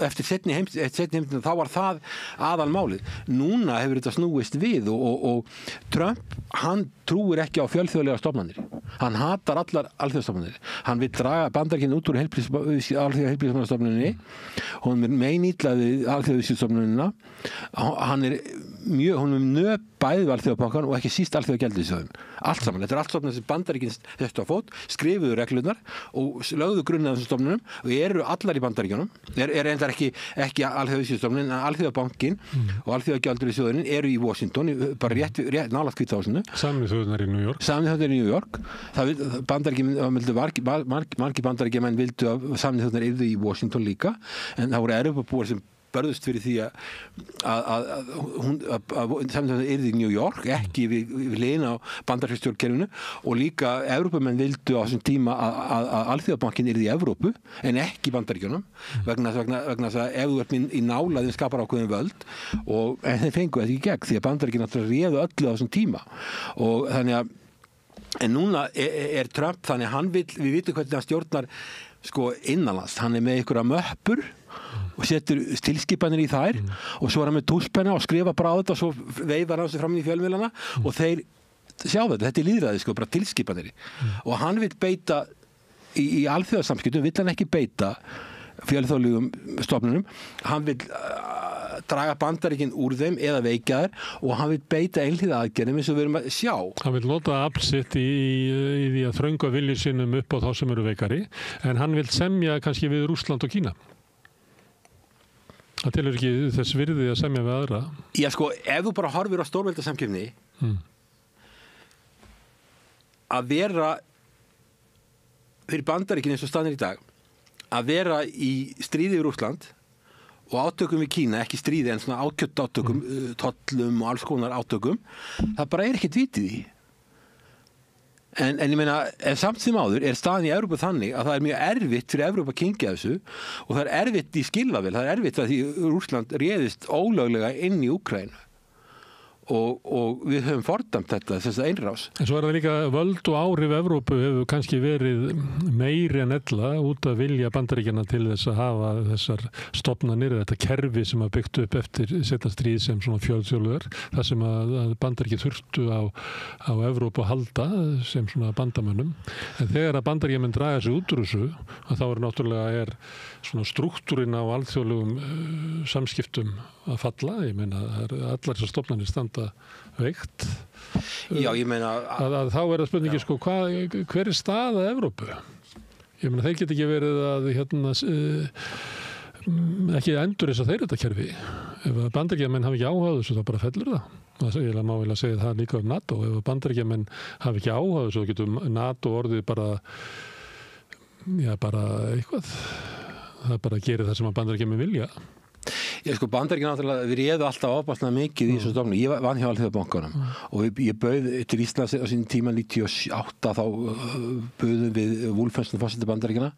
eftir seinni heimsstyrjöldina þá var það aðalmálið. Núna hefur þetta snúist við og Trump, hann trúir ekki á fjölþjóðlegar stofnanir. Hann hatar allar alþjóðastofnanir. Hann vill draga Bandaríkin út úr alþjóðaheilbrigðismálastofnuninni. Hún er meinítlaði alþjóðaheilbrigðisstofnunina. Hún er nöp bæði alþjóðabankan og ekki síst alþjóðagjaldeyrissjóðinn. Allt saman. Þetta er allt stofnanir sem Bandaríkin þettu á fót, skrifuðu reglurnar og lögðu grunn að þessum stofnunum og eru allar í Bandaríkjunum. Er ekki alþjóðaheilbrigðisstofnunin, en alþjóðabankin og alþjóðagjaldeyrissjóðurinn eru í Washington, bara rétt nálægt Hvíta húsinu. Sameinuðu þjóðirnar í New York. Sameinuðu þjóðirnar í New York. Margir Bandaríkjamenn vildu að Sameinuðu þjóðirnar yrðu í Washington líka, en það voru Evrópubúar sem börðust fyrir því að samtíma yrði í New York, ekki við liðina á bandaríkjastjórnkerfinu og líka Evrópumenn vildu á þessum tíma að Alþjóðabankinn yrði í Evrópu en ekki í Bandaríkjunum vegna þess að ef þú ert í nálæðin skapar ákveðin völd en þeir fengu þetta í gegn því að Bandaríkinn náttúrulega réðu öllu á þessum tíma og þannig að en núna er Trump þannig að við vitum hvernig hann stjórnar sko innanlands, hann með einhverja möppur og setur tilskipanir í þær og svo hann með túlpenna og skrifa bara á þetta og svo veifar hann sig fram í fjölmiðlana og þeir sjá þetta er lýðræði sko, bara tilskipanir og hann vill beita í alþjóðasamskiptum vill hann ekki beita fjölþjóðlegum stofnunum hann vill draga Bandaríkin úr þeim eða veikja þær og hann vil beita einhliða aðgerðum eins og við erum að sjá. Hann vil nota aflsitt í því að þrönga vilja sínum upp á þá sem eru veikari en hann vil semja kannski við Rússland og Kína. Það telur ekki þess virði að semja við aðra. Já sko, ef þú bara horfir á stórveldasamkeppni að vera fyrir Bandaríkin eins og staðan í dag að vera í stríði við Rússland og átökum við Kína, ekki stríði en svona ákjött átökum, tollum og alls konar átökum, það bara ekkert vitið í. En ég meina, en samt sem áður staðan í Evrópu þannig að það mjög erfitt fyrir Evrópu að kyngja þessu og það erfitt í skilfavel, það erfitt að því Rússland réðist ólöglega inn í Úkraínu og við höfum fordæmt þetta, þess að einrás. En svo það líka völd og áhrif Evrópu hefur kannski verið meiri en ella út að vilja Bandaríkjanna til þess að hafa þessar stofnanir, þetta kerfi sem að byggt upp eftir seinna stríð sem svona fjölþjóðlegar, það sem að Bandaríkjinn þurftu á Evrópu að halda sem svona bandamönnum. En þegar að Bandaríkjamenn draga sig út úr þessu, að þá náttúrulega svona struktúrin á alþjóðlegum samskiptum að falla. Ég meina, allar þessar stofnanir standa veikt. Já, ég meina að þá það spurningi sko, hver staða Evrópu? Ég meina, þeir geta ekki verið að ekki endur þess að þeir þetta kerfi. Ef Bandaríkjamenn hafi ekki áhuga þessu, þá bara fellur það. Ég má vel að segja það líka um NATO. Ef Bandaríkjamenn hafi ekki áhuga þessu, þá getur NATO orðið bara eitthvað. Það bara gerir það sem að Bandaríkjamenn vilja. Ég sko Bandaríkin náttúrulega, við réðu alltaf ábærslega mikið í þessu stofnun. Ég vann hjá Alþjóðabankanum og ég bauð til Íslands á sín tíma 98 þá bauðum við Wolfenson forseti Bandaríkina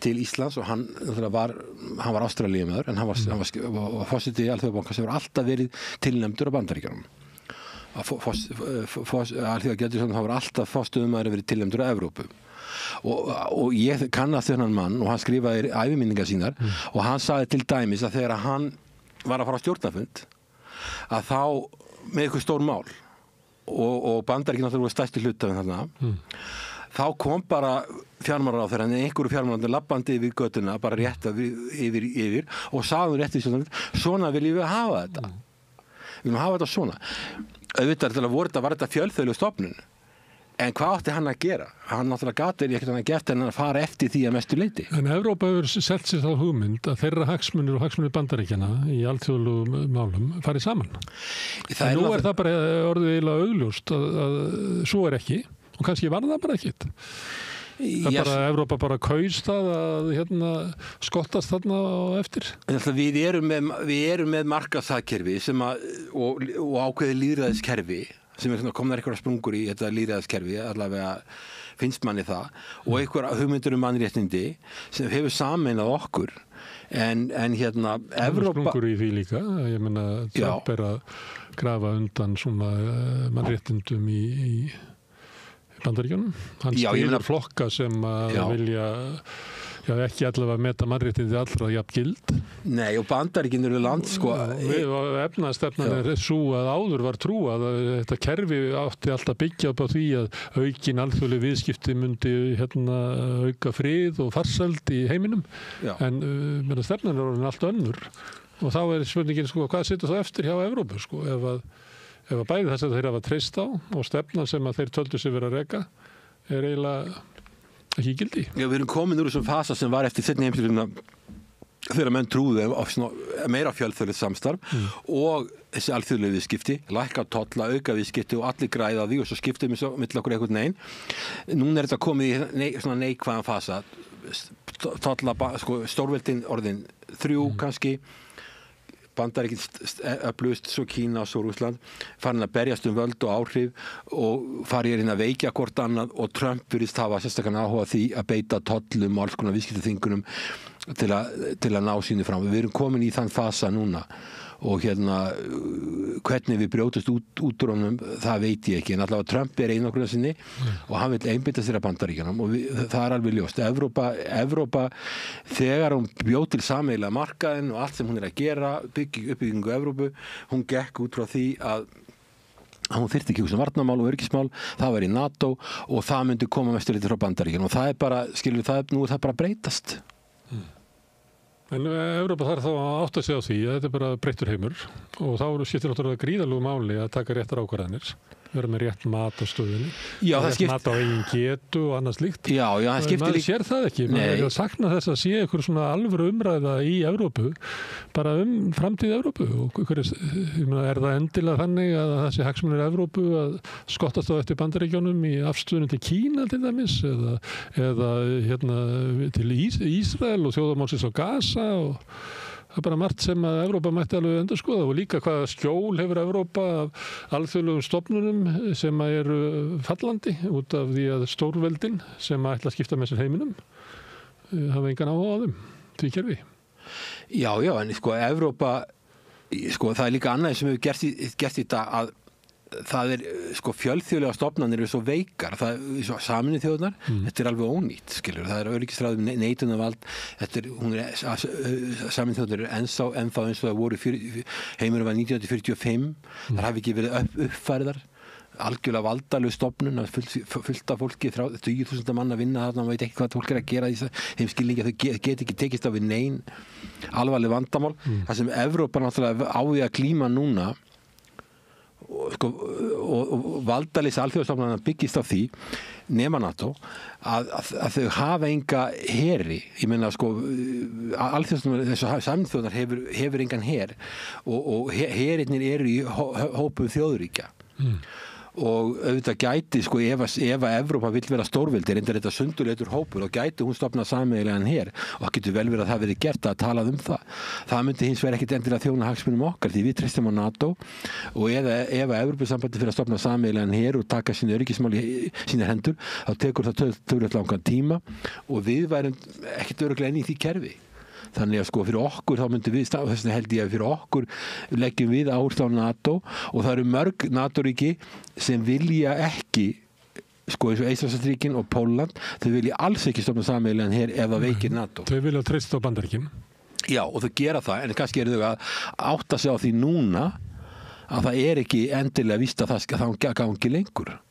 til Íslands og hann var Ástralíumaður en hann var forseti Alþjóðabanka sem var alltaf verið tilnefndur á Bandaríkjanum. Alþjóðabanka hann var alltaf forstöðumaður verið tilnefndur á Evrópu. Og ég kannast þennan mann og hann skrifaði æviminningar sínar og hann sagði til dæmis að þegar hann var að fara á stjórnarfund að þá með eitthvað stór mál og Bandaríkin náttúrulega stærsti hlutafinn þarna þá kom bara fjármálaráðherra en einhverju fjármálaráðherra labbandi yfir götuna bara rétt yfir og sagði rétt í svona viljum við hafa þetta við viljum hafa þetta svona auðvitað var þetta fjölþjóðleg stofnun. En hvað átti hann að gera? Hann náttúrulega gat verið ekkert hann að gert en að fara eftir því að mestu leyti. En Evrópa hefur selt sér þá hugmynd að þeirra hagsmunir og hagsmunir Bandaríkjanna í alþjóðlegum málum farið saman. En nú það bara orðið eiginlega augljóst að svo ekki og kannski var það bara ekkert. Það bara Evrópa bara kaus það að skottast þarna á eftir. Við erum með markaðshagkerfi og ákveðið lýðræðiskerfi sem komnar einhverja sprungur í þetta lýðræðiskerfi, allavega finnst manni það og einhverja hugmyndur mannréttindi sem hefur sameinað okkur en Evrópa sprungur í því líka, ég meina Trump að grafa undan svona mannréttindum í Bandaríkjunum hann stýrir flokka sem að vilja ekki allavega meta mannréttindi allra jafn gild. Nei, og Bandaríkin eru land sko. Efnaðastefnan svo að áður var trú að þetta kerfi átti alltaf byggja upp á því að aukin alþjóðleg viðskipti myndi auka frið og farsæld í heiminum. En stefnan er orðin allt önnur og þá spurningin sko, hvað situr þá eftir hjá Evrópu sko, ef að bæði þess að þeir hafa treyst á og stefnan sem að þeir töldu sig vera að reka eiginlega ekki gildi. Já, við erum komin úr þessum fasa sem var eftir seinni heimsstyrjöldina þegar menn trúðu á meira fjölþjóðlegt samstarf og þessi alþjóðlegu viðskipti, lækka tolla, auka viðskipti og allir græða því og svo skiptum við milli okkur einhvern veginn. Núna þetta komið í svona neikvæðan fasa tolla, sko, stórveldin orðin 3 kannski Bandaríkin öflugust, svo Kína og svo Rússland, farin að berjast völd og áhrif og farið að veikja hvort annað og Trump virðist hafa sérstakann áhuga því að beita tollum og alls konar viðskiptaþvingunum til að ná sínu fram. Við erum komin í þann fasa núna og hvernig við brjótast út úr honum, það veit ég ekki, en allavega Trump einangrun sinni og hann vill einbeita sér að Bandaríkjunum og það alveg ljóst. Evrópa þegar hún bjóð til sameiginlega markaðinn og allt sem hún að gera, uppbyggingu Evrópu, hún gekk út frá því að hún þyrfti ekki hugsa varnarmál og öryggismál, það var í NATO og það myndi koma mesturlítið frá Bandaríkjunum og það bara, nú er það bara breytast. En Evrópa þarf þá að átta sig á því að þetta bara breyttur heimur og þá skiptir náttúrulega gríðarlegu máli að taka réttar ákvarðanir, vera með rétt mat á stöðunni, rétt mat á eigin getu og annað slíkt. Já, það skiptir maður sér það ekki, maður er að sakna þess að sé einhver svona alvöru umræða í Evrópu, bara framtíð Evrópu og er það endilega þannig að þessi hagsmunir Evrópu að skottast á eftir Bandaríkjunum í afstöðunum til Kína til dæmis eða til Ísrael og þjóðarmálsins á Gaza og það bara margt sem að Evrópa mætti alveg endurskoða og líka hvaða skjól hefur Evrópa af alþjóðlegum stofnunum sem eru fallandi út af því að stórveldin sem ætla að skipta með sér heiminum hafa engan áhuga á þeim, því kerfi. Já, en Evrópa, það líka annað sem hefur gert í dag að það fjölþjóðlega stofnanir eru svo veikar, Sameinuðu þjóðirnar, þetta alveg ónýtt, skilur, það öryggisráð neitunarvald, Sameinuðu þjóðirnar ennþá eins og það voru heimurinn var 1945, þar hafi ekki verið uppfærðar, algjörlega valdalög stofnun, fullt af fólki 30.000 mann að vinna þarna, maður veit ekki hvað fólk að gera í þeim skilningi, þau get ekki tekist á við nein alvarleg vandamál, það sem Evrópa náttúrulega á því að glíma núna og valdaleysi alþjóðastofnanna byggist á því nema NATO að þau hafa enga heri, ég meina alþjóðastofnanna, þessu samþjóðar hefur engan her og herinnir eru í hópum þjóðríkja og auðvitað gæti ef að Evrópa vill vera stórveldi reyndar þetta sundurleitur hópur og gæti hún stofna sameiginlegan her og það getur vel verið að það verið gert að tala það myndi hins vegar ekkit endilega þjóna hagsmunum okkar því við treystum á NATO og ef að Evrópusambandið fyrir að stofna sameiginlegan her og taka sínu öryggismál í sínar hendur þá tekur það töluvert langan tíma og við værum ekkit örugglega inn í því kerfi. Þannig að fyrir okkur þá myndum við þess vegna held ég að fyrir okkur leggjum við áherslu á NATO og það eru mörg NATO-ríki sem vilja ekki eins og Eystrasaltsríkin og Pólland, þau vilja alls ekki stofna sameiginlegan her ef það veikir NATO. Þau vilja treysta á Bandaríkin. Já, og þau gera það, en kannski eru þau að átta sig á því núna að það er ekki endilega víst að það gangi lengur.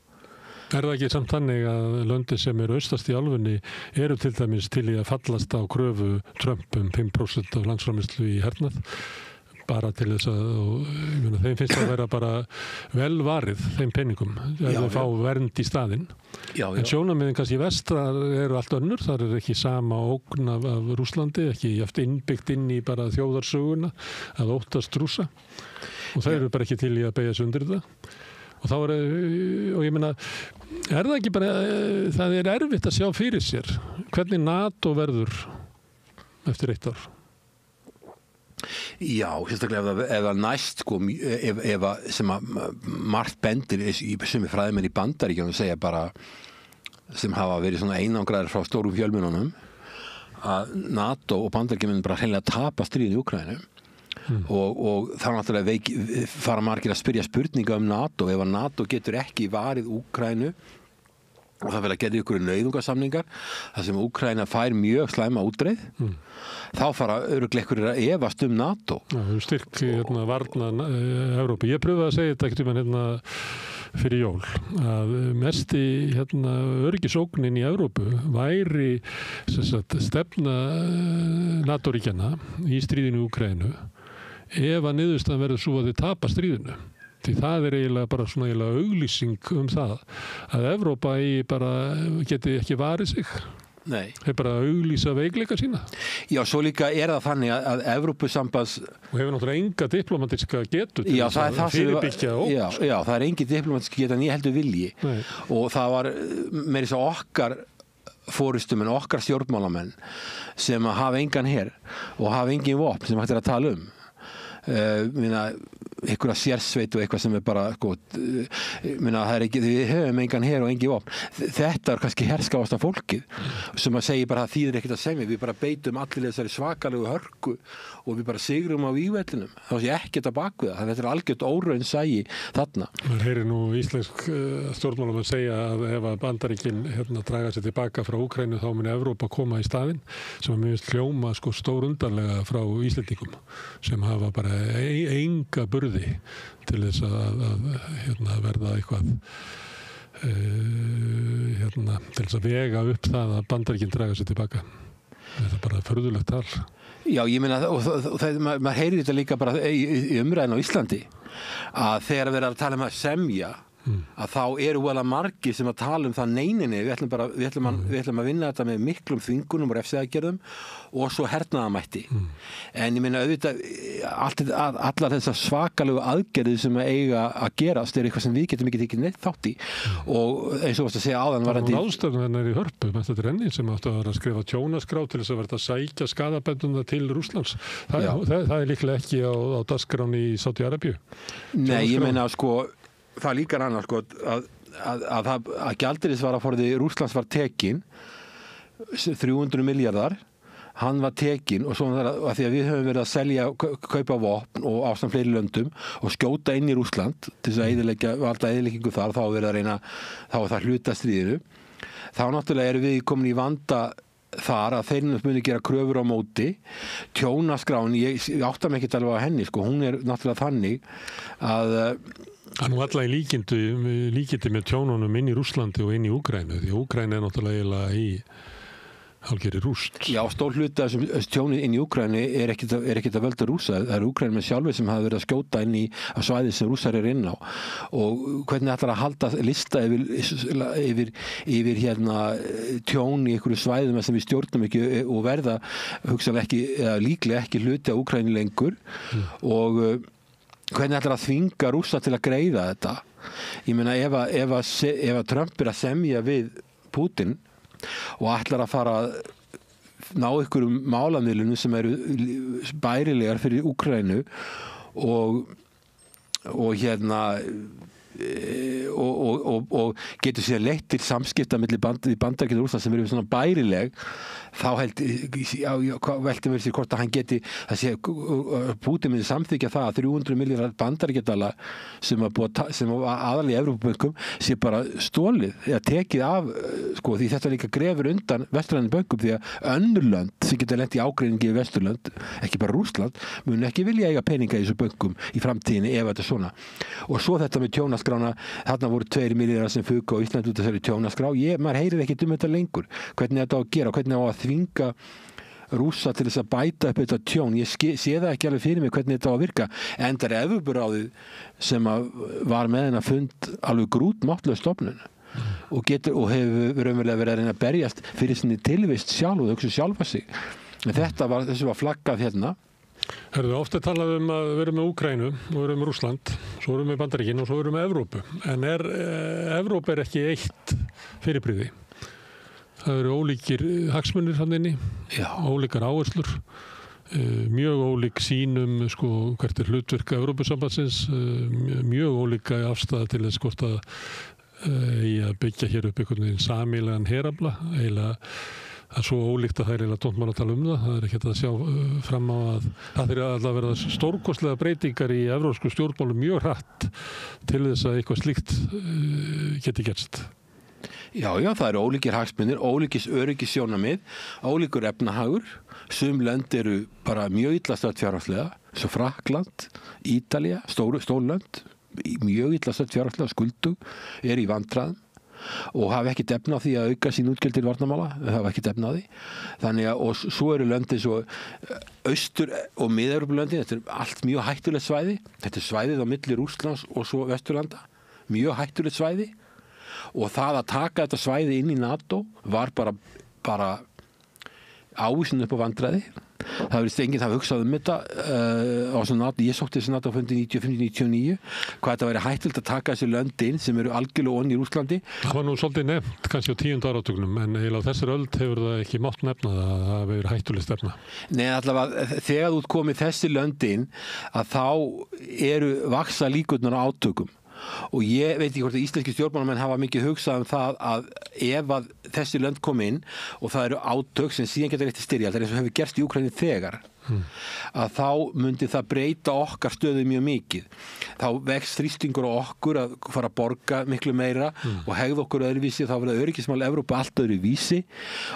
Er það ekki samt þannig að löndin sem eru austast í álfunni eru til dæmis til í að fallast á kröfu Trump 5% af landsframleiðslu í hernað bara til þess að þeim finnst að vera bara vel varið þeim penningum ef þau fá vernd í staðinn. En sjónarmiðin kannski vestar eru allt önnur, þar er ekki sama ógn af Rússlandi, ekki jaft innbyggt inn í bara þjóðarsöguna að óttast Rússa og þeir eru bara ekki til í að beygja sig undir það. Og þá og ég meina, er það ekki bara, það er erfitt að sjá fyrir sér hvernig NATO verður eftir 1 ár? Já, sérstaklega ef það næst, ef sem að margt bendir sem fræðimenn í Bandaríkjunum segja bara, sem hafa verið svona einangraðir frá stórum fjölmiðlunum, að NATO og Bandaríkjunum bara hreinlega tapa stríðinu í Úkraínu. Og þá náttúrulega fara margir að spyrja spurninga NATO ef að NATO getur ekki varið Úkraínu og það vil að gera ykkur nauðungarsamningar þar sem Úkraína fær mjög slæma útreið þá fara örugglega ykkur að efast NATO. Styrk varna Evrópu. Ég pröfaði að segja þetta ekkert fyrir jól að mesti öryggisógnin í Evrópu væri stefna NATO-ríkjanna í stríðinu í Úkraínu ef að niðurstaðan verður svo að þið tapa stríðinu. Því það er eiginlega bara svona eiginlega auglýsing það að Evrópa geti ekki varið sig. Nei. Þeir bara auglýsa veikleika sína. Já, svo líka er það þannig að Evrópusambands og hefur náttúrulega enga diplomatiska getu til að fyrirbyggja ógn. Já, það er engin diplomatiska getu en ég heldur vilji. Nei. Og það var meira svo okkar forystumenn, okkar stjórnmálamenn sem hafa engan her og hafa engin vopn sem hægt að tala einhverja sérsveit og eitthvað sem bara sko, það ekki, við höfum engan her og engi vopn. Þetta kannski herskáasta fólkið sem að segja bara að þýðir ekkert að semja, við bara beitum allir þessari svakalegu hörku og við bara sigrum á vígvellinum, þá sé ekkert að bak við það, þetta algjört óraun sægi þarna. Man heyrir nú íslensk stjórnmálamenn segja að ef að Bandaríkin draga sér tilbaka frá Úkraínu þá muni Evrópa koma í staðinn, sem að mér finnst hljóma sko stórundarlega frá Íslendingum sem hafa bara enga burði til þess að verða eitthvað til þess að vega upp það að Bandaríkin draga sér tilbaka. Þetta er bara furðulegt tal. Já, ég meina, og maður heyrir þetta líka bara í umræðinu á Íslandi, að þegar við erum að tala um að semja, að þá eru vel að margir sem að tala um það neyninni, við ætlum að vinna þetta með miklum þvingunum og refsiaðgerðum og svo hernaðamætti. En ég meina, auðvitað, allar þessar svakalegu aðgerðir sem að eiga að gerast er eitthvað sem við getum ekki neitt þátt í. Og eins og varst að segja áðan var þetta ástæðan í Hörpu, með þetta renni sem áttu að vera að skrifa tjónaskrá til þess að verða að sækja skaðabenduna til Rússlands. Það er líklega ekki á dagskránni í Sádi-Arabíu. Nei, ég meina sko það er líka annað sko að gjaldeyrisvaraforði Rússlands var tekin 300 milljarðar, hann var tekin og svo að því að við höfum verið að selja kaupa vopn og ásamt fleiri löndum og skjóta inn í Rússland til þess að valda eyðileggingu þar, þá verið að reyna þá var það hluta stríðinu, þá náttúrulega erum við komin í vanda þar að þeir muni gera kröfur á móti. Tjónaskráin, ég átta mig ekki alveg á henni sko, hún er náttúrulega þannig að Það er nú alla í líkindi með tjónunum inn í Rússlandi og inn í Úkraínu, því Úkraína er náttúrulega eiginlega í hálfgerði rúst. Já, stór hluti af tjónið inn í Úkraínu er ekkert að völda Rússa. Það er Úkraínu með sjálfur sem hafa verið að skjóta inn í svæði sem Rússar er inn á. Og hvernig ætlar að halda lista yfir tjón í einhverju svæðum sem við stjórnum ekki og verða hugsanlega ekki, eða líklega ekki hluti af Úkraínu lengur og hvernig ætlar að þvinga Rússa til að greiða þetta? Ég meina ef að Trump er að semja við Putin og ætlar að fara að ná einhverjum málamiðlunum sem eru bærilegar fyrir Úkraínu og getur síðan leitt til samskipta milli Bandaríkjanna og Rússlands sem eru svona bærileg, þá veltum við sér hvort að hann geti Putin myndi samþykja það að 300 milljarðar bandaríkjadala sem aðallega í Evrópubönkum sé bara stólið eða tekið af sko, því þetta líka grefur undan vestrænum bönkum, því að önnur lönd sem geta lent í ágreiningi við vesturlönd, ekki bara Rússland, mun ekki vilja eiga peninga í þessu bönkum í framtíðinni ef þetta er svona. Og svo þetta með tjónaskrána, þarna voru 2 milljarðar sem fuku á Íslandi út af þessari tjónaskrá, maður heyrir ekki þetta lengur, hvernig þetta á að gera, hvernig á að þvinga Rússa til þess að bæta upp þetta tjón. Ég sé það ekki alveg fyrir mig hvernig þetta á að virka, en það er Evrópuráðið sem var með hennar fund alveg grútmáttlaus stofnun og hefur raunverulega verið að reyna að berjast fyrir sinni tilvist sjálf og hugsa sjálfa sig. En þessu var flaggað hérna. Herðu, ofta talað að við erum með Úkraínu og við erum með Rússland, svo erum við með Bandaríkin og svo erum við með Evrópu. En Evrópa er ekki eitt fyrirbrigði. Það eru ólíkir hagsmunir hann inni, ólíkar áherslur, mjög ólík sýnum sko, hvert er hlutverk Evrópusambandsins, mjög ólíka afstæða til þess hvort að byggja hér upp einhvern veginn sameiginlegan herafla, eiginlega það er svo ólíkt að það er eiginlega tómt mál að tala um það. Það er ekkert að sjá fram á að það er alltaf verða stórkostlega breytingar í evrópsku stjórnmálum mjög hratt til þess að eitthvað slíkt geti gerst. Já, það eru ólíkir hagsmunir, ólíkis öryggissjónarmið, ólíkur efnahagur. Sum lönd eru bara mjög illa stödd fjárhagslega, svo Frakkland, Ítalía, stórlönd, mjög illa stödd fjárhagslega, skuldug, er í vandræðum og hafa ekki efna á því að auka sín útgjöld til varnarmála, hafa ekki efna á því. Þannig að, og svo eru löndin svo austur- og mið-Evrópulöndin, þetta er allt mjög hættulegt svæði, þetta er svæðið á milli Rússlands og svo Vesturlanda, mjög hættulegt svæði. Og það að taka þetta svæði inn í NATO var bara ávísun upp á vandræði. Það verðist enginn hafa hugsað þetta á svona NATO, ég sótti þessi NATO fundi 95-99, hvað þetta væri hættilt að taka þessi lönd inn sem eru algjörlega onni í Rússlandi. Það var nú svolítið nefnt kannski á 10. áratugnum, en eiginlega á þessari öld hefur það ekki mátt nefna það að það verið hættuleg stefna. Nei, allavega þegar þú komið þessi lönd inn að þá eru vaksa líkurnar á átökum. Og ég veit ekki hvort að íslenski stjórnmálamenn hafa mikið hugsað það að ef að þessi lönd kom inn og það eru átök sem síðan getur eftir styrjaldar eins og hefur gerst í Úkraínu þegar að þá myndi það breyta okkar stöðu mjög mikið. Þá vex þrýstingur á okkur að fara að borga miklu meira og hegða okkur öðruvísi, þá verða öryggismál Evrópu allt öðruvísi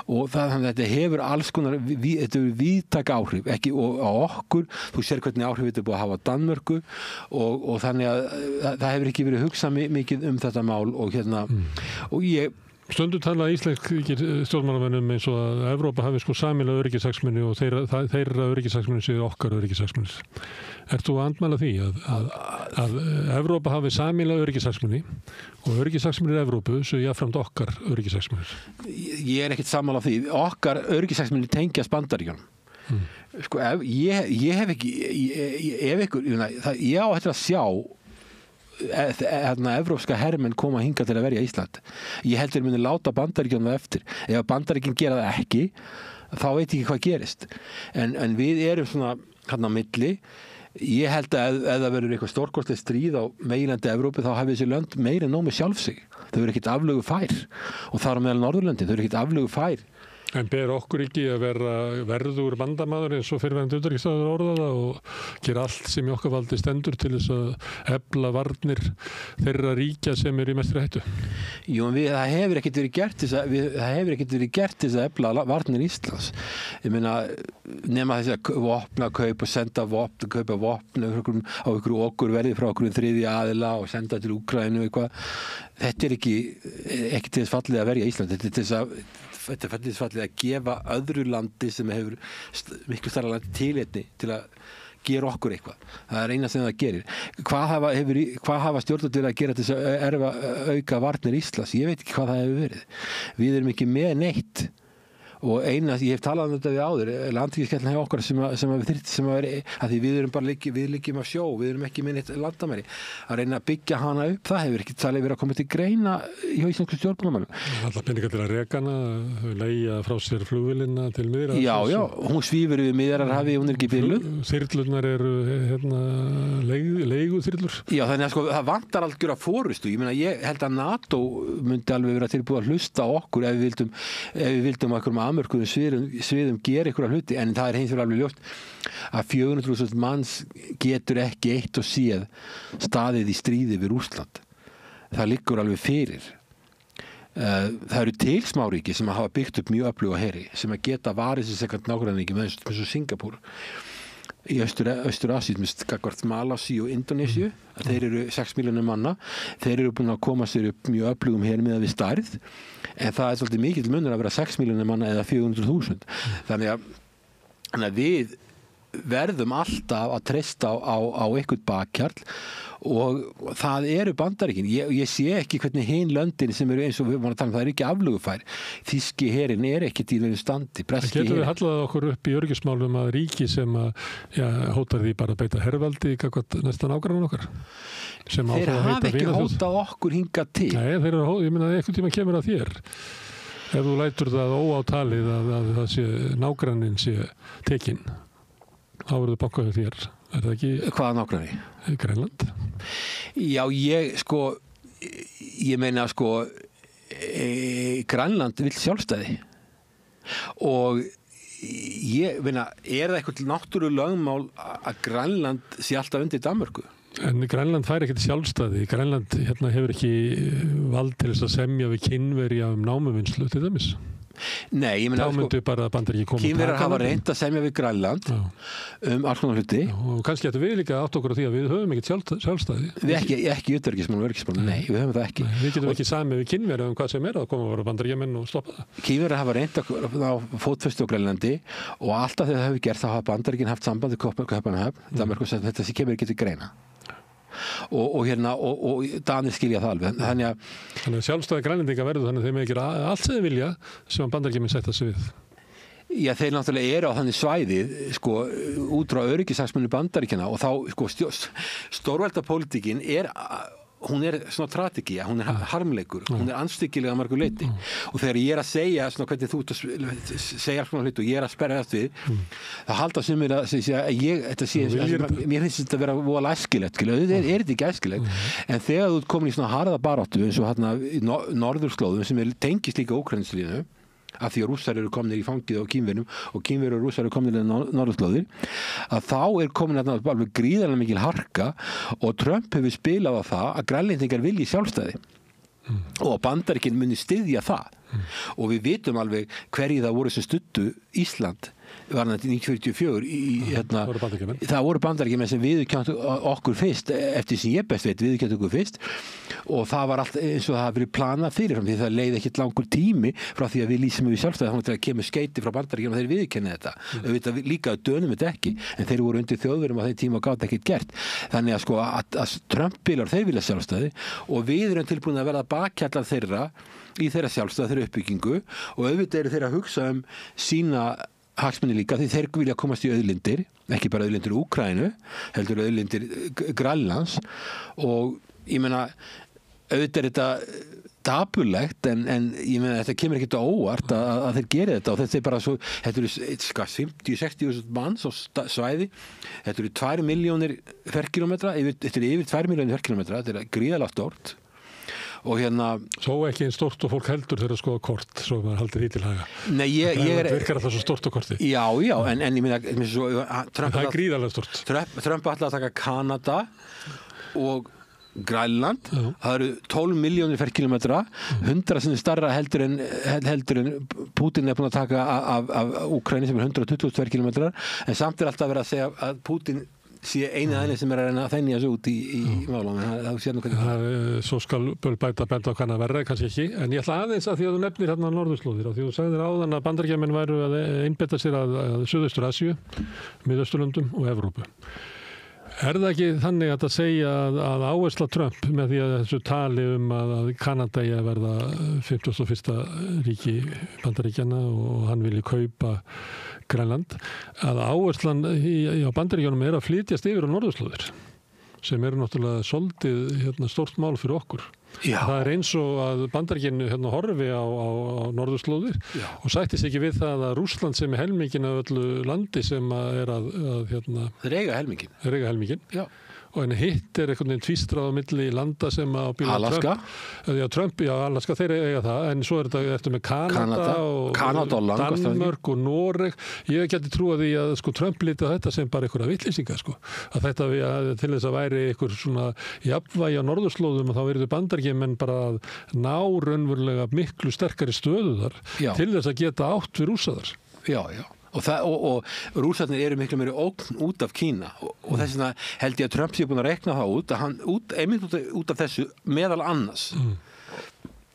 og þannig að þetta hefur alls konar, þetta hefur víðtæk áhrif, ekki á okkur, þú sér hvernig áhrif þetta er búið að hafa á Danmörku og þannig að það hefur ekki verið hugsað mikið þetta mál og ég Stundum tala íslenskir stjórnmálamennum eins og að Evrópa hafi sko sameiginlega öryggishagsmuni og þeirra öryggishagsmunir séu okkar öryggishagsmunir. Ert þú að andmæla því að Evrópa hafi sameiginlega öryggishagsmuni og öryggishagsmunir Evrópu séu jafnframt okkar öryggishagsmunir? Ég er ekkert sammála því. Okkar öryggishagsmunir tengjast Bandaríkjunum. Sko, ég hef ekki, ég á eftir að sjá evrópska hermenn koma hingað til að verja Ísland. Ég heldur muni láta Bandaríkjunum eftir. Ef Bandaríkin gera það ekki, þá veit ég ekki hvað gerist. En við erum svona hann á milli. Ég held að ef það verður eitthvað stórkostlegt stríð á meginlandi Evrópu, þá hafi þessi lönd meira en nóg með sjálf sig. Þau eru ekkert aflögu fær. Og þar á meðal Norðurlöndin, þau eru ekkert aflögu fær. En ber okkur ekki að vera verður vandamaður eins og fyrrverandi utanríkisráðherra orðaða og gera allt sem í okkar valdi stendur til þess að efla varnir þeirra ríkja sem eru í mestri hættu? Jú, en það hefur ekkert verið gert til þess að efla varnir Íslands. Ég meina, nema þessi að vopnakaup og senda vopn, kaupa vopn á ykkur okkurverði frá okkur þriðja aðila og senda til Úkraínu eitthvað. Þetta er ekki til þess fallið að verja Ísland. Þetta er fallið að gefa öðru landi sem hefur miklu stærra landi tilefni til að gera okkur eitthvað. Það er eina sem það gerir. Hvað hafa stjórnvöld verið að gera til þess að auka varnir Íslands? Ég veit ekki hvað það hefur verið. Við erum ekki með neitt. Og eina, ég hef talað um þetta við áður, landhelgisgæslan hjá okkar sem að vera, að því við erum bara við liggjum á sjó, við erum ekki með neitt landamæri. Að reyna að byggja hana upp, það hefur ekki talið verið að koma til greina hjá íslensku stjórnmálamönnum. Alla peningar til að reka hana, leigja frá sér flugvélina til Miðjarðarhafs. Já, hún svífur við Miðjarðarhafi, hún er ekki biluð. Þyrlurnar eru leiguþyrlur. Já, þannig að sko, það vantar algjör að forystu. Ég meina, ég held að NATO myndi alveg vera tilbúið að hlusta á okkur ef við vildum okkur afmörkuðum sviðum gera ykkur hluti, en það hins vegar alveg ljóst að 400.000 manns getur ekki eitt og séð staðið í stríði við Rússland. Það liggur alveg fyrir. Það eru til smáríki sem hafa byggt upp mjög öfluga heri sem að geta varið sér sekant nágrannaríki eins og Singapúr í Austur-Asíu, gagnvart Malasíu og Indonésiu. Þeir eru 6 milljónir manna. Þeir eru búin að koma sér upp mjög öflugum her miðað við stærð, en það er svolítið mikill munur að vera 6 milljónir manna eða 400.000. Þannig að við verðum alltaf að treysta á eitthvað bakkjarl og það eru Bandaríkin. Ég sé ekki hvernig hin löndin sem eru eins og við varum að tala um, það er ekki aflögufær. Þýski herinn er ekki í neinu standi. Getum við hallað okkur upp í öryggismálum að ríki sem hótar því bara að beita hervaldi næstan ágrannan okkar? Þeir hafa ekki hótað okkur hingað til. Nei, ég meina einhvern tíma kemur að þér. Ef þú lætur það óátalið að það sé nágrannin sé tekinn, þá verður bankað við þér. Er það ekki? Hvaða nágranni? Grænland. Já, ég meina sko Grænland vill sjálfstæði og ég meina, er það eitthvað náttúrulögmál að Grænland sé alltaf undir Danmörku? En Grænland fær ekkert sjálfstæði. Grænland hefur ekki vald til þess að semja við Kínverja námuvinnslu til dæmis. Nei, ég meina þá myndu bara Bandaríkin koma Kínverjar hafa reynt að semja við Grænland alls konar hluti. Og kannski ættum við líka átt okkur á því að við höfum ekkert sjálfstæði. Við ekki utanríkismál og öryggismál, nei, við höfum það ekki. Nei, við getum ekki samið við Kínverja hvað sem að koma að vera Bandaríkjamenn og stoppa það. Kínverjar hafa reynt á fótfestu á Grænlandi og alltaf þegar það hefur gert þá hafa Bandaríkin haft samband við Kaupmannahöfn, Danmörku, þetta kemur ekki til greina. Og Danir skilja það alveg. Þannig að sjálfstæði Grænlendinga verður þannig að þeim ekki allt sem þeir vilja sem að Bandaríkjamenn sætta sig við. Já, þeir náttúrulega eru á þannig svæðið sko, út frá öryggishagsmunum Bandaríkjanna og þá sko, stórveldapólitíkin hún svona strategía, hún harmleikur, hún andstyggilega að margur leyti og þegar ég að segja svona hvernig þú segja svona hlut og ég að sperra eftir við þá halda sumir að segja mér finnst þetta að vera voðalega æskilegt þetta þetta ekki æskilegt en þegar þú komin í svona harða baráttu eins og hérna í norðurslóðum sem tengist líka Úkraínuslínu af því að Rússar eru komnir í fangið á Kínverjum og Kínverjar og Rússar eru komnir í norðurslóðir að þá komin alveg gríðarlega mikil harka og Trump hefur spilað á það að Grænlendingar vilji sjálfstæði og Bandaríkin muni styðja það og við vitum alveg hverju það voru sem studdu Ísland var þetta 1944 það voru Bandaríkjamenn sem viðurkenndu okkur fyrst eftir sem ég best veit viðurkenndu okkur fyrst og það var allt eins og það hafi verið planað fyrirfram því það leið ekkert langur tími frá því að við lýsum við sjálfstæði þá þegar kemur skeiti frá Bandaríkjunum og þeir viðurkenni þetta auðvitað líka dönum þetta ekki en þeir voru undir Þjóðverjum á þeim tíma og gátu ekkert gert þannig að sko að Trump-bílar þeir vilja sjálfstæði og við erum tilbúin að verða bakhjallar þeirra í þeirra sjálfstæði þeirra uppbyggingu og auðvitað eru þeir að hugsa sína hagsmunni líka því þeir vilja komast í auðlindir ekki bara auðlindir Úkraínu heldur auðlindir Grænlands og ég meina auðvitað er þetta dapurlegt en ég meina þetta kemur ekkert á óvart að þeir gera þetta og þetta bara svo þetta eru 50-60.000 manns á svæði þetta eru 2 milljónir ferkílómetra þetta eru yfir 2 milljónir ferkílómetra þetta er gríðarlega stórt og hérna Svo ekki eins stórt og fólk heldur þegar að skoða kort svo maður haldir því til haga Nei, ég virkar alltaf svo stórt á korti Já, en ég meina það er gríðarlega stórt Trump ætlaði að taka Kanada og Grænland það eru 12 milljónir ferkílómetra 100 sinni starra heldur en Putin búin að taka af Úkraínu sem 120 ferkílómetrar en samt alltaf verið að segja að Putin sé einu aðeins sem að reyna að þennja sig út í málum það sér nú hvernig Svo skal bæta á hana verða, kannski ekki en ég ætla aðeins að því að þú nefnir hérna norðurslóðir og því þú sagðir áðan að Bandaríkjamenn væru að einbeita sér að Suðaustur-Asíu Miðausturlöndum og Evrópu Er það ekki þannig að segja að áhersla Trump með því að þessu tali að Kanada eigi að verða 51. ríki Bandaríkjanna og hann vilji kaupa Grænland, að áherslan á Bandaríkjunum er að flytjast yfir á norðurslóðir sem eru náttúrulega svolítið stórt mál fyrir okkur. Já. Það er eins og að Bandaríkin horfi á norðurslóðir og sættis ekki við það að Rússland sem er helmingin af öllu landi sem er að Þeir eiga helmingin. Já. Og en hitt er einhvern veginn tvístrað á milli landa sem á bíla Trump, Alaska, þeir eiga það en svo er þetta eftir með Kanada og Danmörk og Noreg ég geti trúið því að Trump lítið þetta sem bara einhverja vitleysinga að þetta til þess að væri einhver svona jafnvægi á norðurslóðum og þá verður Bandaríkjamenn bara að ná raunverulega miklu sterkari stöðu þar til þess að geta átt við Rússa þar. Já. Og Rússarnir eru miklu meiri ógn út af Kína og þess vegna held ég að Trump sé búin að rekna það út einmitt út af þessu meðal annars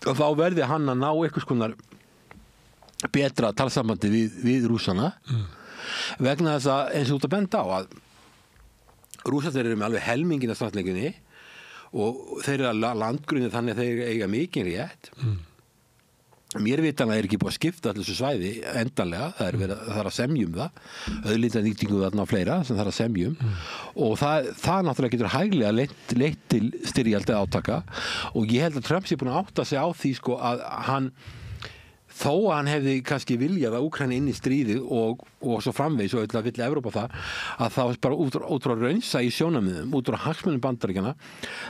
og þá verði hann að ná einhvers konar betra talsambandi við Rússana vegna þess að eins og út að benda á að Rússarnir eru með alveg helmingin af strandlengjunni og þeir eru að landgrunni þannig að þeir eiga mikinn rétt Mér vitanlega er ekki búið að skipta allir þessu svæði endanlega, það er að semjum það auðlindanýtingu þarna og fleira sem það er að semjum og það náttúrulega getur hæglega leitt til styrjaldi átaka og ég held að Trump sé búin að átta sig á því að hann þó að hann hefði kannski viljað að Úkraína inn í stríðið og svo framvegis og auðvitað vill Evrópa það að það var bara út frá raunsa í sjónarmiðum, út frá hagsmunum Bandaríkjanna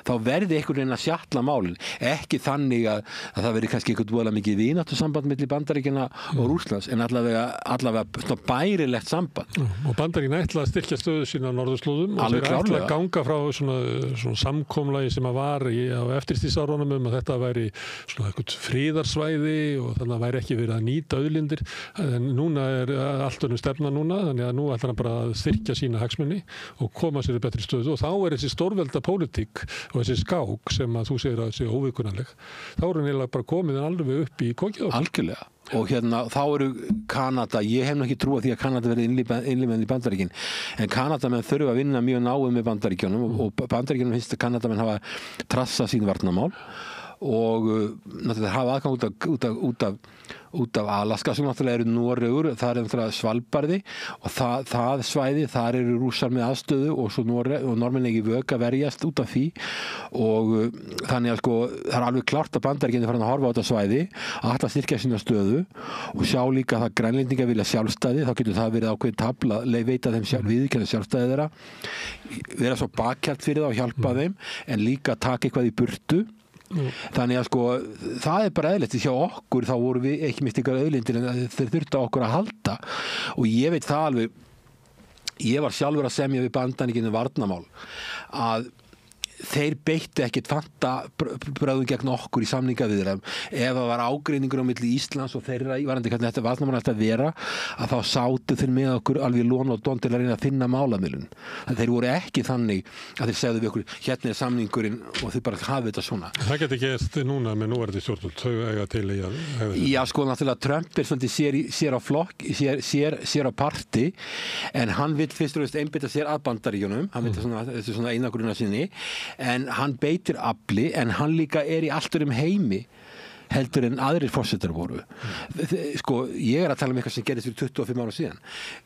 þá verði einhvern veginn að sjatla málin ekki þannig að það verði kannski einhvern voðalega mikið vináttúrsamband milli Bandaríkjanna og Rússlands en allavega bærilegt samband. Og Bandaríkjanna ætla að styrkja stöðu sína á norðurslóðum og þeir ætla að ganga frá svona samkomulagi sem að var á eftirstríðsárunum að þetta væri svona eitthvað friðarsvæði og þannig að væri ekki verið að nýta auðlindir en núna er allt önnur stefna núna þannig að nú ætlar hann bara að styrkja sína hagsmuni og koma sér í betri stöðu og þá er þessi stórvelda pólitík og þessi skák sem að þú segir að þessi óvikunarleg þá er hann eiginlega bara komið alveg upp í kokið Algjörlega og þá eru Kanada, ég hef nú ekki trúið því að Kanada verði innlimenn í Bandaríkin en Kanadamenn þurfa að vinna mjög náið með Bandaríkjunum og Bandaríkjunum finnst að Kanadamenn hafa trassað sín varnarmál og náttúrulega hafa aðgang út af Alaska sem náttúrulega eru Noregur, það er náttúrulega Svalbarði og það svæði, þar eru Rússar með aðstöðu og svo Normenn ekki vök að verjast út af því og þannig að sko það er alveg klárt að Bandaríkin farin að horfa á þetta svæði að styrkja sína stöðu og sjá líka að Grænlendingar vilja sjálfstæði, þá getur það verið ákveðin tafl að veita þeim viðurkenna sjálfstæði þeirra, vera svo bakhjalt fyrir það og hjálpa þeim en líka taka eitthvað í burtu. Þannig að sko það er bara eðlilegt hjá okkur, þá vorum við ekki mist ykkur auðlindir en þeir þurftu okkur að halda og ég veit það alveg, ég var sjálfur að semja við Bandaríkjunum varnarmál að þeir beittu ekkert fantabröðum gegn okkur í samningaviðræðum ef það var ágreiningur á milli Íslands og þeirra varandi hvernig þetta varnarmál ætti að vera að þá sátu þeir með okkur alveg lón og don til að reyna að finna málamiðlun. Þeir voru ekki þannig að þeir segðu við okkur hérna er samningurinn og þeir bara hafið þetta svona. Það geti gerst núna með núverandi stjórnvöld, þau eiga til í að Já, sko náttúrulega Trump er svolítið sér á flokk, sér á parti en hann vill fyrst og fremst einbeita sér að Bandaríkjunum, hann vill svona einagruna sinni en hann beitir afli en hann líka er í allt öðrum heimi heldur en aðrir forsetar voru. Sko, ég er að tala um eitthvað sem gerist fyrir 25 ára síðan.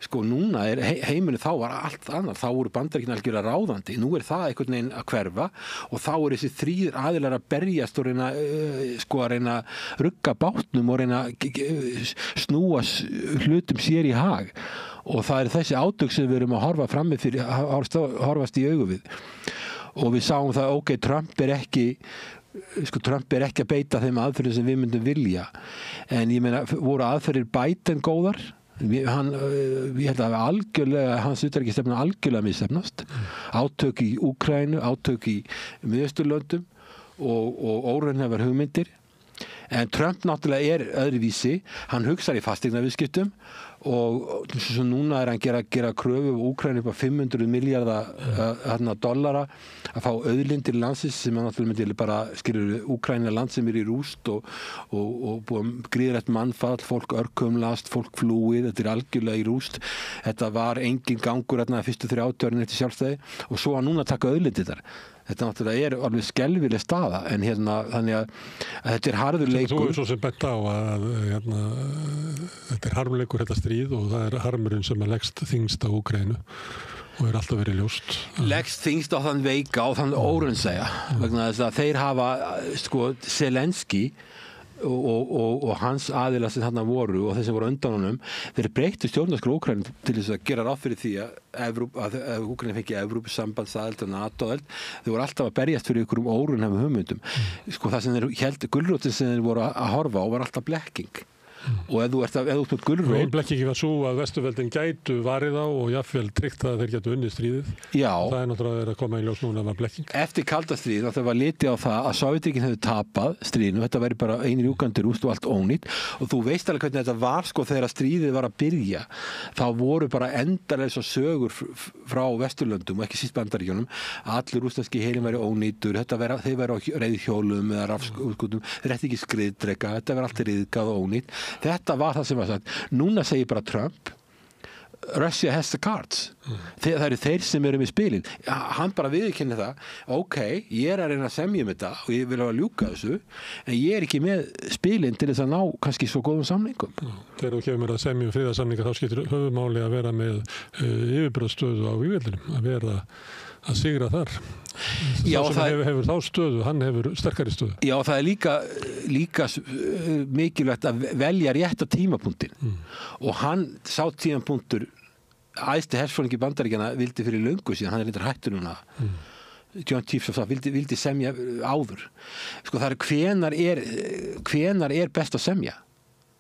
Sko, núna er heiminu þá var allt annað. Þá voru Bandaríkin algjörlega ráðandi. Nú er það einhvern veginn að hverfa og þá er þessi þrír aðilar að berjast og reyna, að reyna að rugga bátnum og reyna að snúa hlutum sér í hag. Og það er þessi átök sem við erum að horfa frammi fyrir, horfast í augu við. Og við sáum það, Trump er ekki að beita þeim aðferðum sem við myndum vilja. En ég meina, voru aðferðir Biden góðar? Ég held að hans utanríkisstefna algjörlega misstefnast. Átök í Úkraínu, átök í Miðausturlöndum og óraunhæfar hugmyndir. En Trump náttúrulega er öðruvísi, hann hugsar í fasteignaviðskiptum og svo núna er hann gera kröfu á Úkraínu upp á 500 milljarða dollara að fá auðlindir landsins sem hann náttúrulega myndi bara skilur Úkraína land sem er í rúst og búið gríðrætt mannfall, fólk örkumlast, fólk flúið, þetta er algjörlega í rúst. Þetta var engin gangur fyrstu 30 árin eftir sjálfstæði og svo að núna taka auðlindir þar. Þetta náttúrulega er alveg skelfileg staða en þannig að þetta er harður leikur. Þú er svo sem bent á að þetta er harmleikur þetta stríð og það er harmurinn sem leggst þyngst á Úkraínu og er alltaf verið ljóst. Leggst þyngst á þann veika og þann óraunsæja vegna þess að þeir hafa Zelensky og hans aðilar sem þarna voru og þeir sem voru undan honum, þeir breyttu stjórnarskrá Úkraínu til þess að gera ráð fyrir því að Úkraína fengi Evrópusambandsaðild og NATO-aðild. Þeir voru alltaf að berjast fyrir ykkurum óraunhæfum hugmyndum. Sko það sem þeir héldu, gulrótin sem þeir voru að horfa á var alltaf blekking. Og ef þú ert með gulrót blekkingi var svo að Vesturveldin gætu varið á og jafnvel tryggt að þeir gætu unnið stríðið. Já. Það er náttúrulega að koma í ljós núna að var blekking. Eftir kalda stríð það var litið á það að Sovétríkin hefðu tapað stríðinu, þetta væri bara einir rjúkandi rúst og allt ónýtt og þú veist alveg hvernig þetta var sko þegar stríðið var að byrja. Þá voru bara endalega sögur frá Vesturlöndum og ekki síst Bandaríkjunum allir rússneski herinn væri ónýtur, þeir væri á reiðhjólum eða rafskútum, þeir ætti ekki skriðdreka, þetta var allt ryðgað og ónýtt. Þetta var það sem var sagt. Núna segir bara Trump Russia has the cards. Það eru þeir sem eru með spilin. Hann bara viðurkennir það ég er að reyna að semja um þetta og ég vil að ljúka þessu en ég er ekki með spilin til þess að ná kannski svo góðum samningum. Þegar þú kemur að semja um friðarsamninga þá skiptir höfumáli að vera með yfirbragðsstöðu á vígveldinum, að vera að sigra þar. Já, sem hefur þá stöðu, hann hefur sterkari stöðu. Já, það er líka mikilvægt að velja rétta tímapunktin og hann sá tímapunktur æðsti hersforingi Bandaríkjanna vildi fyrir löngu síðan, hann er reyndar hættur núna John Chiefs vildi semja áður. Sko það er hvenar er best að semja?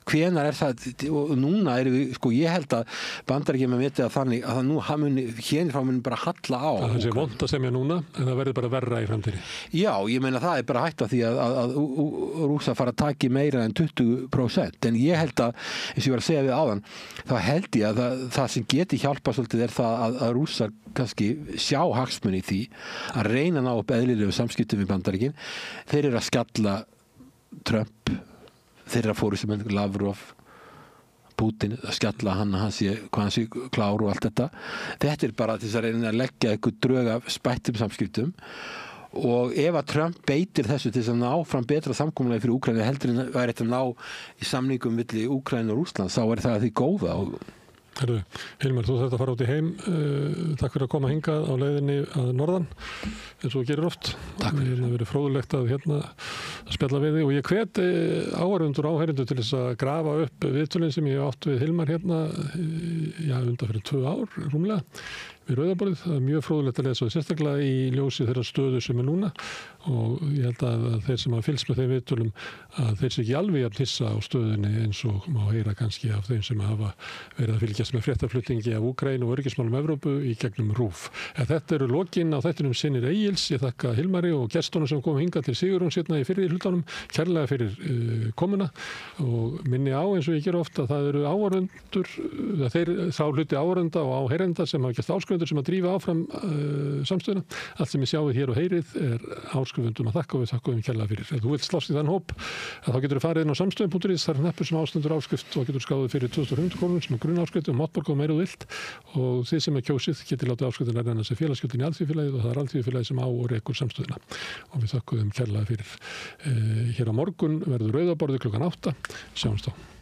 Hvenar er það, og núna erum við, sko ég held að Bandaríkjamenn með metið að þannig að það nú hérnifrá muni bara halla á. Það sé vont að semja núna en það verður bara verra í framtíðinni. Já, ég meina það er bara hætt af því að Rússar fara að taki meira en 20% en ég held að, eins og ég var að segja við áðan, þá held ég að það sem geti hjálpa svolítið er það að Rússar kannski sjá hagsmuni í því að reyna að ná upp eðlilegu samskiptum við Bandaríkin. Þeir eru að skalla Trump, þeirra fóru sem Lavrov, Putin að skjalla hann sé klár og allt þetta. Þetta er bara til þess að reyna að leggja eitthvað drög af spættum samskiptum og ef að Trump beitir þessu til þess að ná fram betra samkomulagi fyrir Úkraínu heldur en væri þetta að ná í samningum milli Úkraínu og Rússlands, þá er það því góða. Herðu, Hilmar, þú þarft að fara út í heim. Takk fyrir að koma hingað á leiðinni að norðan, eins og þú gerir oft. Takk fyrir. Það hefur verið fróðulegt að spjalla við þig og ég hvet áhorfendur og áheyrendur til þess að grafa upp viðtölin sem ég átt við Hilmar undan fyrir 2 ár rúmlega við Rauðaborðið. Það er mjög fróðulegt að lesa og sérstaklega í ljósi þeirra stöðu sem er núna og ég held að þeir sem hafa fylgst með þeim viðtölum að þeir sé ekki alveg jafn hissa á stöðunni eins og má heyra kannski af þeim sem hafa verið að fylgjast með fréttaflutningi af Úkraínu og öryggismálum Evrópu í gegnum RÚV. En þetta eru lokin á þættinum Synir Egils. Ég þakka Hilmari og gestunum sem komu hingað til Sigurjóns hérna í fyrri hlutanum kærlega fyrir komuna og minni á eins og ég ger ofta að það eru áhorfendur, þeir sá hluti áhorfenda og áheyrenda sem hafa gert áskrifendur sem að drífa áfram samstöðuna. Allt sem ég sjáið hér og heyrið er áskrifendum að þakka og við þakkum kærlega fyrir. Ef þú vilt slást í þann hóp þá getur þú farið inn á samstöðun.is, þar er hnappur sem ástendur áskrift og getur skráðið fyrir 2.500 krónur sem er grunnáskrift og máttborg og meira vilt og þið sem er kjósið getið látið áskriftin að renna sig félagsgjöldin í Alþýðufélagið og það er Alþýðufélagið sem á og rekur samstöðuna og við þakkum kærlega fyrir. Hér á morgun verður Rauðaborðið klukkan 8. Sjáumst þá.